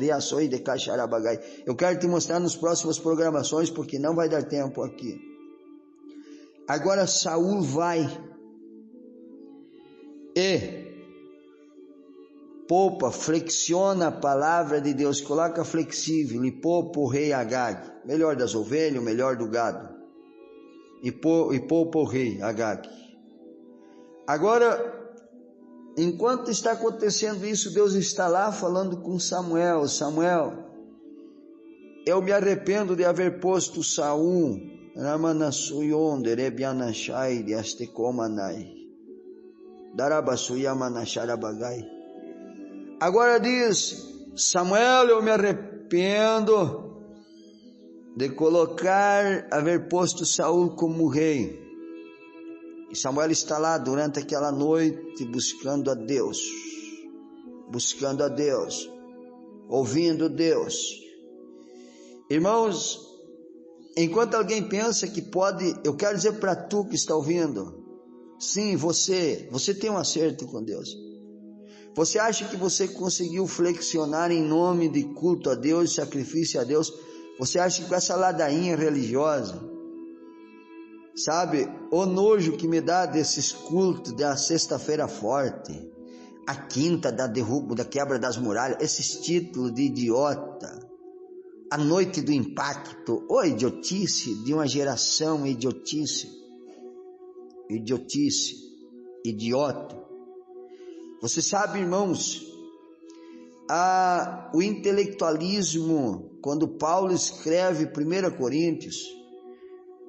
Eu quero te mostrar nas próximas programações, porque não vai dar tempo aqui. Agora Saul vai e flexiona a palavra de Deus, coloca flexível e poupa o rei Agag, melhor das ovelhas, o melhor do gado, e poupa o rei Agag. Agora, enquanto está acontecendo isso, Deus está lá falando com Samuel. Samuel, eu me arrependo de haver posto Saul, agora diz Samuel, eu me arrependo de haver posto Saul como rei. E Samuel está lá durante aquela noite buscando a Deus, ouvindo Deus. Irmãos, enquanto alguém pensa que pode, eu quero dizer para tu que está ouvindo, sim, você tem um acerto com Deus. Você acha que você conseguiu flexionar em nome de culto a Deus, sacrifício a Deus? Você acha que com essa ladainha religiosa, sabe, o nojo que me dá desses cultos da sexta-feira forte, a quinta da quebra das muralhas, esses títulos de idiota, a noite do impacto, ou idiotice de uma geração idiotice, idiota. Você sabe, irmãos, o intelectualismo, quando Paulo escreve 1 Coríntios,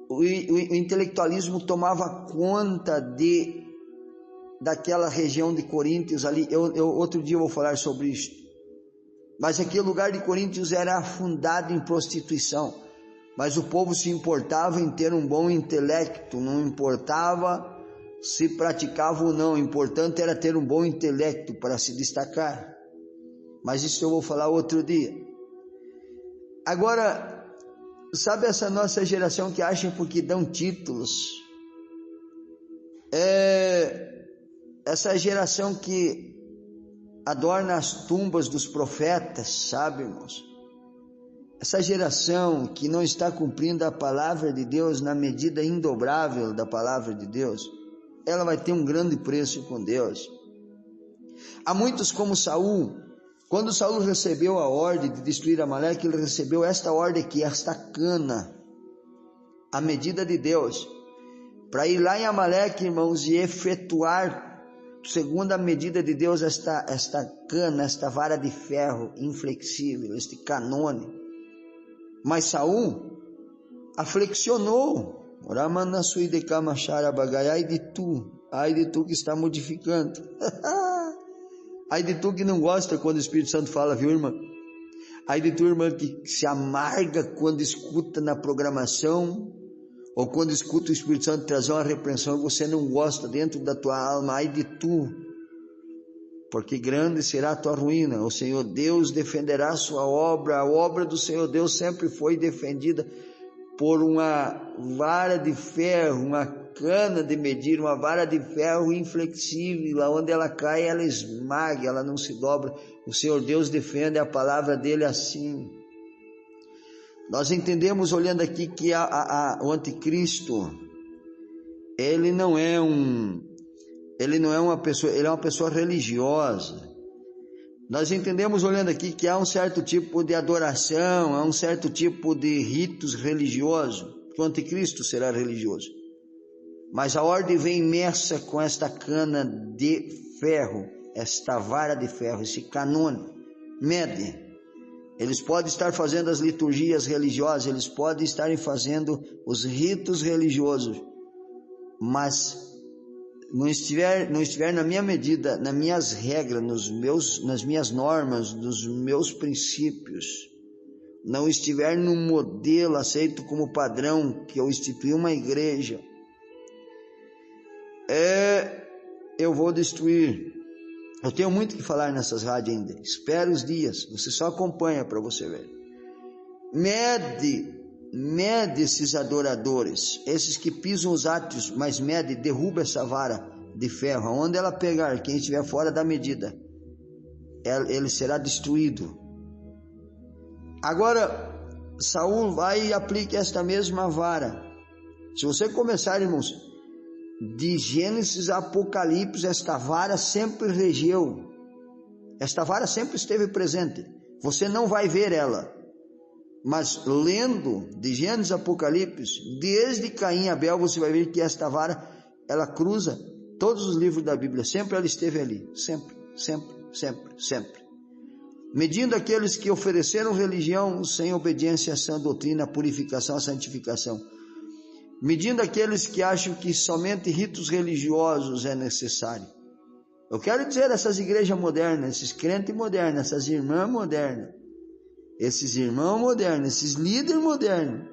o intelectualismo tomava conta daquela região de Coríntios ali. Outro dia eu vou falar sobre isso. Mas aquele lugar de Coríntios era afundado em prostituição. Mas o povo se importava em ter um bom intelecto, não importava se praticava ou não, o importante era ter um bom intelecto para se destacar. Mas isso eu vou falar outro dia. Agora, sabe essa nossa geração que acha porque dão títulos? Essa geração que adorna as tumbas dos profetas, sabe, irmãos? Essa geração que não está cumprindo a palavra de Deus na medida indobrável da palavra de Deus, ela vai ter um grande preço com Deus. Há muitos como Saul. Quando Saul recebeu a ordem de destruir Amaleque, ele recebeu esta ordem aqui, esta cana, a medida de Deus, para ir lá em Amaleque, irmãos, e efetuar, segundo a medida de Deus, esta cana, esta vara de ferro inflexível, este canone. Mas Saul aflexionou. Ai de tu que está modificando. Ai de tu que não gosta quando o Espírito Santo fala, viu, irmã? Ai de tu, irmã, que se amarga quando escuta na programação, ou quando escuta o Espírito Santo trazer uma repreensão, você não gosta dentro da tua alma. Ai de tu, porque grande será a tua ruína. O Senhor Deus defenderá a sua obra. A obra do Senhor Deus sempre foi defendida por uma vara de ferro, uma cana de medir, uma vara de ferro inflexível, onde ela cai, ela esmaga, ela não se dobra. O Senhor Deus defende a palavra dele assim. Nós entendemos, olhando aqui, que o anticristo, ele não é uma pessoa, ele é uma pessoa religiosa. Nós entendemos, olhando aqui, que há um certo tipo de adoração, há um certo tipo de ritos religiosos, que o anticristo será religioso. Mas a ordem vem imersa com esta cana de ferro, esta vara de ferro, esse canone, mede. Eles podem estar fazendo as liturgias religiosas, eles podem estar fazendo os ritos religiosos, mas não estiver na minha medida, nas minhas regras, nas minhas normas, nos meus princípios, não estiver no modelo aceito como padrão que eu instituí uma igreja, eu vou destruir. Eu tenho muito que falar nessas rádios ainda. Espera os dias, você só acompanha para você ver. Mede esses adoradores, esses que pisam os átrios, mas derruba essa vara de ferro. Onde ela pegar, quem estiver fora da medida, ele será destruído. Agora, Saul vai e aplica esta mesma vara. Se você começar, irmãos, de Gênesis a Apocalipse, esta vara sempre regeu, esta vara sempre esteve presente. Você não vai ver ela, mas lendo de Gênesis a Apocalipse, desde Caim e Abel, você vai ver que esta vara, ela cruza todos os livros da Bíblia. Sempre ela esteve ali, sempre. Medindo aqueles que ofereceram religião sem obediência à sã doutrina, à purificação, à santificação. Medindo aqueles que acham que somente ritos religiosos é necessário. Eu quero dizer, essas igrejas modernas, esses crentes modernos, essas irmãs modernas, esses irmãos modernos, esses líderes modernos,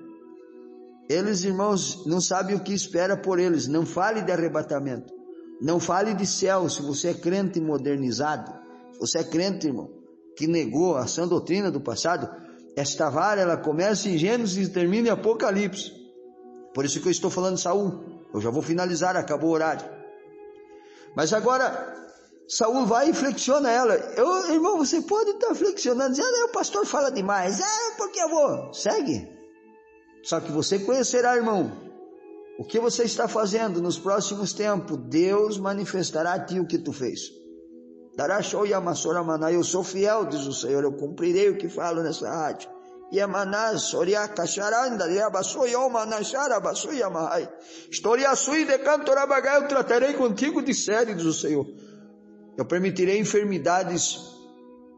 eles, irmãos, não sabem o que espera por eles. Não fale de arrebatamento, não fale de céu. Se você é crente modernizado, se você é crente, irmão, que negou a sã doutrina do passado, esta vara, ela começa em Gênesis e termina em Apocalipse. Por isso que eu estou falando de Saul. Eu já vou finalizar, acabou o horário. Mas agora, Saul vai e flexiona ela. Irmão, você pode estar flexionando, dizendo, o pastor fala demais. Porque eu vou. Segue. Só que você conhecerá, irmão, o que você está fazendo nos próximos tempos. Deus manifestará a ti o que tu fez. Eu sou fiel, diz o Senhor, eu cumprirei o que falo nessa rádio. Yamanas, Oriaka, Charanda, Yabassoi, Omanachara, Bassoi, Amahai. História sui de Cantorabagai, eu tratarei contigo de sério, diz o Senhor. Eu permitirei enfermidades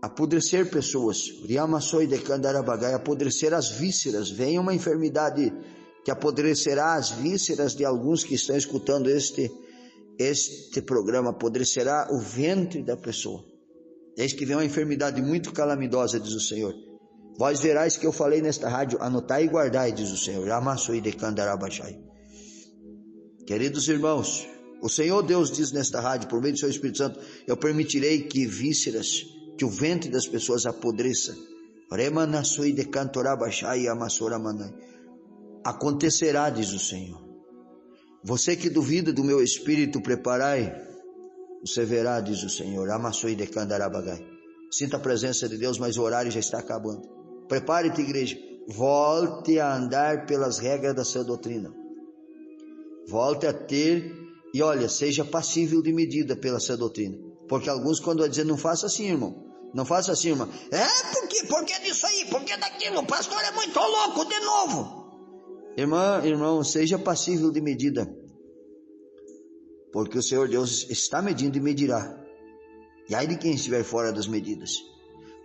apodrecer pessoas. Riamassoi de Candarabagai, apodrecer as vísceras. Vem uma enfermidade que apodrecerá as vísceras de alguns que estão escutando este programa, apodrecerá o ventre da pessoa. Eis que vem uma enfermidade muito calamitosa, diz o Senhor. Vós verais que eu falei nesta rádio, anotai e guardai, diz o Senhor. Queridos irmãos, o Senhor Deus diz nesta rádio, por meio do seu Espírito Santo, eu permitirei que vísceras, que o ventre das pessoas apodreça. Acontecerá, diz o Senhor. Você que duvida do meu Espírito, preparai, você verá, diz o Senhor. Sinta a presença de Deus, mas o horário já está acabando. Prepare-te, igreja. Volte a andar pelas regras da sã doutrina. Volte a ter, e olha, seja passível de medida pela sã doutrina. Porque alguns, quando vai dizer, não faça assim, irmão. Não faça assim, irmão. Porque disso aí, porque daquilo, o pastor é muito louco de novo. Irmão, seja passível de medida. Porque o Senhor Deus está medindo e medirá. E ai de quem estiver fora das medidas.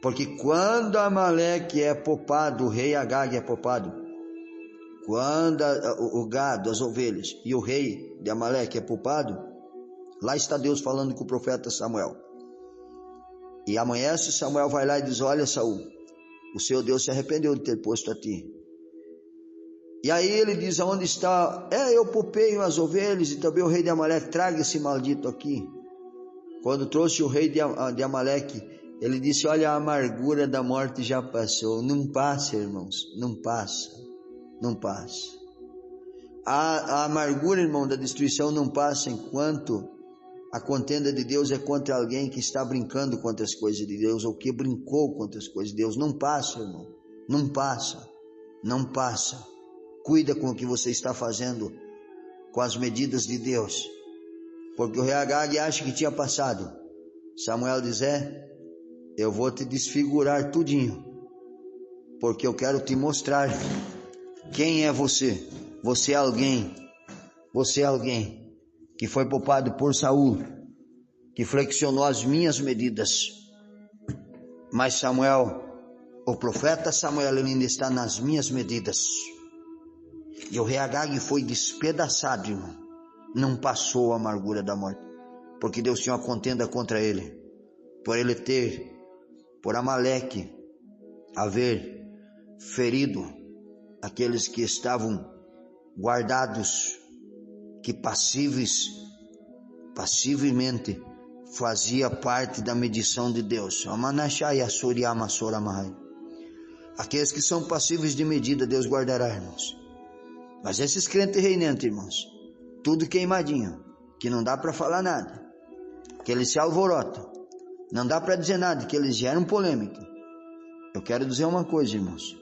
Porque quando Amaleque é poupado, o rei Agag é poupado. Quando o gado, as ovelhas e o rei de Amaleque é poupado, lá está Deus falando com o profeta Samuel. E amanhece, Samuel vai lá e diz, olha Saul, o seu Deus se arrependeu de ter posto a ti. E aí ele diz, aonde está? Eu poupei as ovelhas e também o rei de Amaleque, traga esse maldito aqui. Quando trouxe o rei de Amaleque, ele disse, olha, a amargura da morte já passou. Não passa, irmãos, não passa, não passa. A amargura, irmão, da destruição não passa enquanto a contenda de Deus é contra alguém que está brincando contra as coisas de Deus, ou que brincou contra as coisas de Deus. Não passa, irmão, não passa, não passa. Cuida com o que você está fazendo, com as medidas de Deus. Porque o rei Agag acha que tinha passado. Samuel diz, eu vou te desfigurar tudinho, porque eu quero te mostrar quem é você. Você é alguém que foi poupado por Saul, que flexionou as minhas medidas. Mas Samuel, o profeta Samuel, ele ainda está nas minhas medidas. E o rei Agag foi despedaçado, irmão. Não passou a amargura da morte, porque Deus tinha uma contenda contra ele, por Amaleque haver ferido aqueles que estavam guardados, que passivamente fazia parte da medição de Deus. Aqueles que são passíveis de medida, Deus guardará, irmãos. Mas esses crentes reinantes, irmãos, tudo queimadinho, que não dá para falar nada, que eles se alvorotam, não dá para dizer nada, que eles geram polêmica. Eu quero dizer uma coisa, irmãos,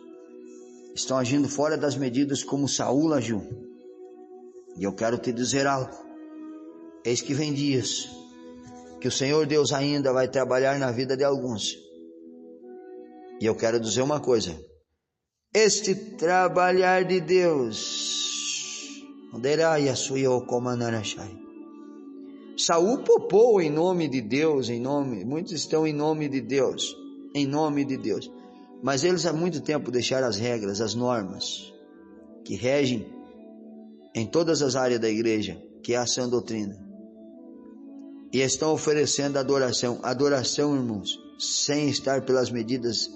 estão agindo fora das medidas como Saul agiu. E eu quero te dizer algo. Eis que vem dias que o Senhor Deus ainda vai trabalhar na vida de alguns. E eu quero dizer uma coisa. Este trabalhar de Deus, Saul poupou em nome de Deus, muitos estão em nome de Deus, mas eles há muito tempo deixaram as regras, as normas, que regem em todas as áreas da igreja, que é a sã doutrina, e estão oferecendo adoração, irmãos, sem estar pelas medidas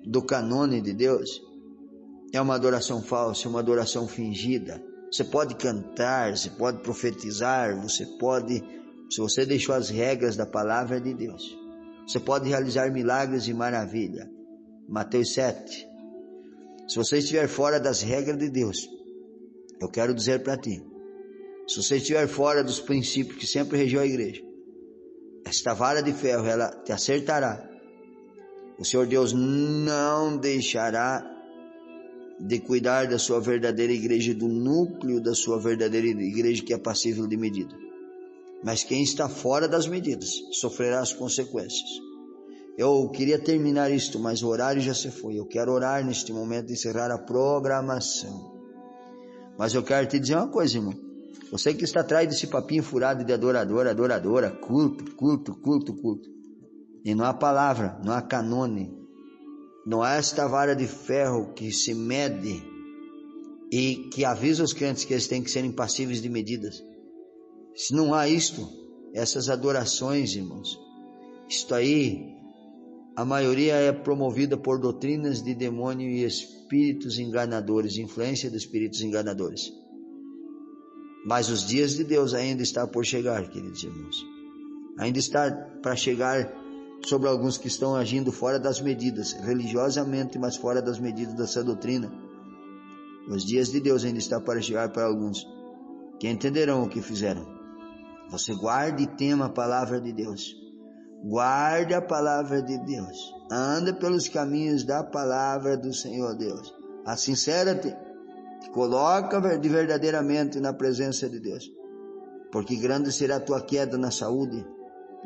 do canone de Deus. É uma adoração falsa, uma adoração fingida. Você pode cantar, você pode profetizar, se você deixou as regras da palavra de Deus, você pode realizar milagres e maravilha. Mateus 7. Se você estiver fora das regras de Deus, eu quero dizer para ti, se você estiver fora dos princípios que sempre regiu a igreja, esta vara de ferro, ela te acertará. O Senhor Deus não deixará de cuidar da sua verdadeira igreja, do núcleo da sua verdadeira igreja, que é passível de medida. Mas quem está fora das medidas sofrerá as consequências. Eu queria terminar isto, mas o horário já se foi. Eu quero orar neste momento e encerrar a programação. Mas eu quero te dizer uma coisa, irmão. Você que está atrás desse papinho furado de adorador, adoradora, culto. E não há palavra, não há canone. Não há esta vara de ferro que se mede e que avisa os crentes que eles têm que ser impassíveis de medidas. Se não há isto, essas adorações, irmãos, isto aí, a maioria é promovida por doutrinas de demônio e espíritos enganadores, influência de espíritos enganadores. Mas os dias de Deus ainda está por chegar, queridos irmãos. Ainda está para chegar sobre alguns que estão agindo fora das medidas, religiosamente, mas fora das medidas dessa doutrina. Os dias de Deus ainda está para chegar para alguns que entenderão o que fizeram. Você guarde e tema a palavra de Deus. Guarde a palavra de Deus. Anda pelos caminhos da palavra do Senhor Deus. Sincera-te. Coloca verdadeiramente na presença de Deus. Porque grande será a tua queda na saúde.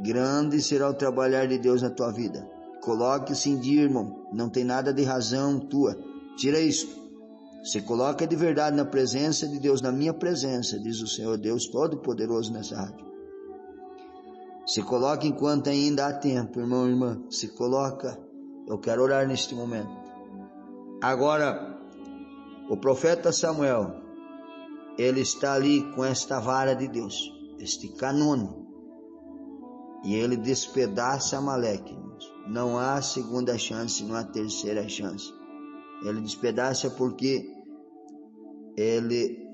Grande será o trabalhar de Deus na tua vida. Coloque-se em dia, irmão. Não tem nada de razão tua. Tira isso. Se coloca de verdade na presença de Deus, na minha presença, diz o Senhor Deus Todo-Poderoso nessa rádio. Se coloca enquanto ainda há tempo, irmão e irmã. Se coloca. Eu quero orar neste momento. Agora, o profeta Samuel, ele está ali com esta vara de Deus, este canone. E ele despedaça Amaleque, irmãos. Não há segunda chance, não há terceira chance. Ele despedaça porque ele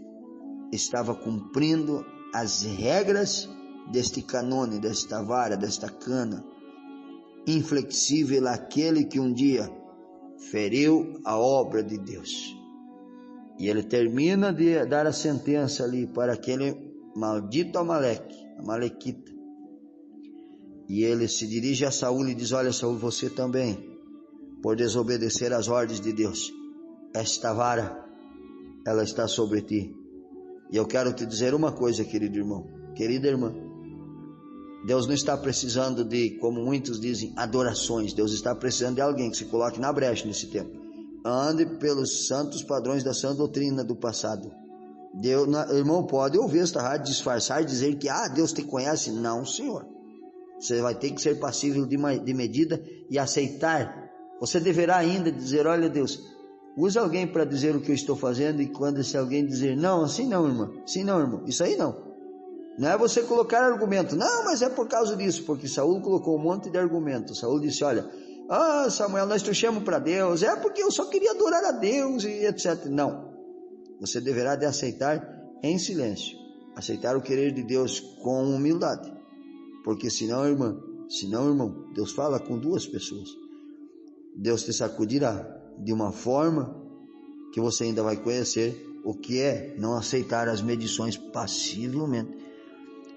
estava cumprindo as regras deste canone, desta vara, desta cana, inflexível aquele que um dia feriu a obra de Deus. E ele termina de dar a sentença ali para aquele maldito Amalequita. E ele se dirige a Saul e diz: olha, Saul, você também, por desobedecer às ordens de Deus, esta vara, ela está sobre ti. E eu quero te dizer uma coisa, querido irmão, querida irmã. Deus não está precisando de, como muitos dizem, adorações. Deus está precisando de alguém que se coloque na brecha nesse tempo. Ande pelos santos padrões da sã doutrina do passado. Deus, irmão, pode ouvir esta rádio disfarçar e dizer que Deus te conhece. Não, senhor. Você vai ter que ser passível de medida e aceitar. Você deverá ainda dizer: olha, Deus, use alguém para dizer o que eu estou fazendo. E quando esse alguém dizer: não, assim não, irmão, assim não, irmão, isso aí não. Não é você colocar argumento. Não, mas é por causa disso. Porque Saul colocou um monte de argumentos. Saul disse: olha, Samuel, nós trouxemos para Deus. É porque eu só queria adorar a Deus e etc. Não. Você deverá de aceitar em silêncio. Aceitar o querer de Deus com humildade. Porque senão, irmão, Deus fala com duas pessoas. Deus te sacudirá de uma forma que você ainda vai conhecer o que é não aceitar as medições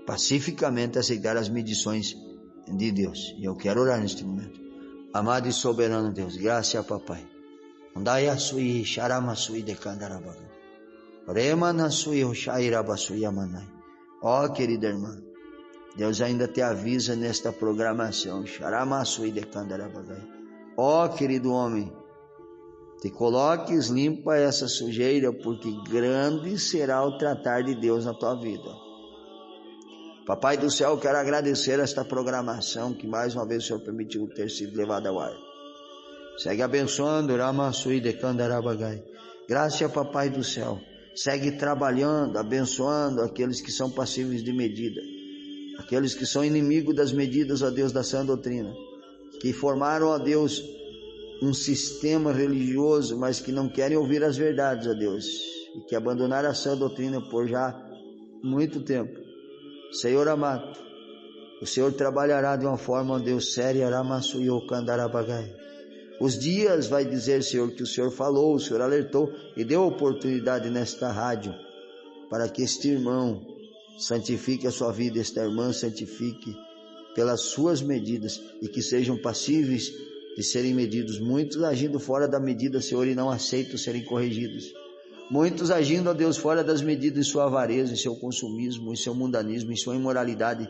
pacificamente aceitar as medições de Deus. E eu quero orar neste momento. Amado e soberano Deus, graças a papai. Andai-a-sui, xaramasui de candarabaga. Rema-na-sui, oxairabasui amanai. Ó, querida irmã, Deus ainda te avisa nesta programação. Xaramasui de candarabaga. Ó, querido homem, te coloques, limpa essa sujeira, porque grande será o tratar de Deus na tua vida. Papai do céu, quero agradecer esta programação que mais uma vez o Senhor permitiu ter sido levada ao ar. Segue abençoando, Ramassui de Candarabagai. Graças, Papai do céu. Segue trabalhando, abençoando aqueles que são passíveis de medida. Aqueles que são inimigos das medidas, ó Deus, da sã doutrina. Que formaram, ó Deus, um sistema religioso, mas que não querem ouvir as verdades, ó Deus. E que abandonaram a sã doutrina por já muito tempo. Senhor amado, o Senhor trabalhará de uma forma, ó Deus, séria, Ramassuyo Candarabagai. Os dias vai dizer, Senhor, que o Senhor falou, o Senhor alertou e deu oportunidade nesta rádio para que este irmão santifique a sua vida, esta irmã santifique pelas suas medidas e que sejam passíveis de serem medidos. Muitos agindo fora da medida, Senhor, e não aceitam serem corrigidos. Muitos agindo, ó Deus, fora das medidas em sua avareza, em seu consumismo, em seu mundanismo, em sua imoralidade,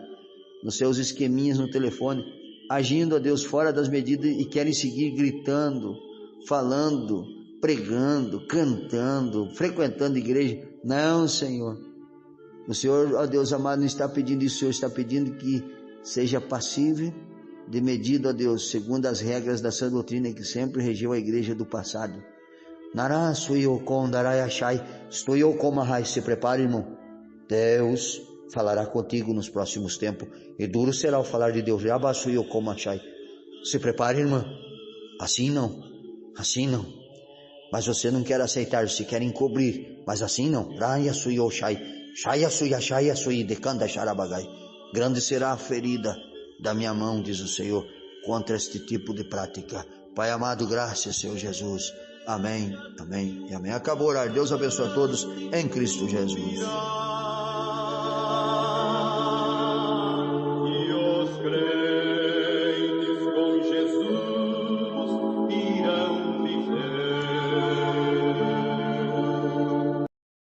nos seus esqueminhas no telefone, agindo, ó Deus, fora das medidas e querem seguir gritando, falando, pregando, cantando, frequentando a igreja. Não, Senhor. O Senhor, ó Deus amado, não está pedindo isso. O Senhor está pedindo que seja passível de medida, ó Deus, segundo as regras da sã doutrina que sempre regeu a igreja do passado. Nará, suiocom, darayachai, estoiocomahai. Se prepare, irmão. Deus falará contigo nos próximos tempos. E duro será o falar de Deus. Rabasuiocomachai. Se prepare, irmã. Assim não. Assim não. Mas você não quer aceitar, se quer encobrir. Mas assim não. Rayasuioshai. Shayasuyashayasui decanda sharabagai. Grande será a ferida da minha mão, diz o Senhor, contra este tipo de prática. Pai amado, graças, Senhor Jesus. Amém, amém e amém. Acabou orar. Deus abençoe a todos em Cristo Jesus.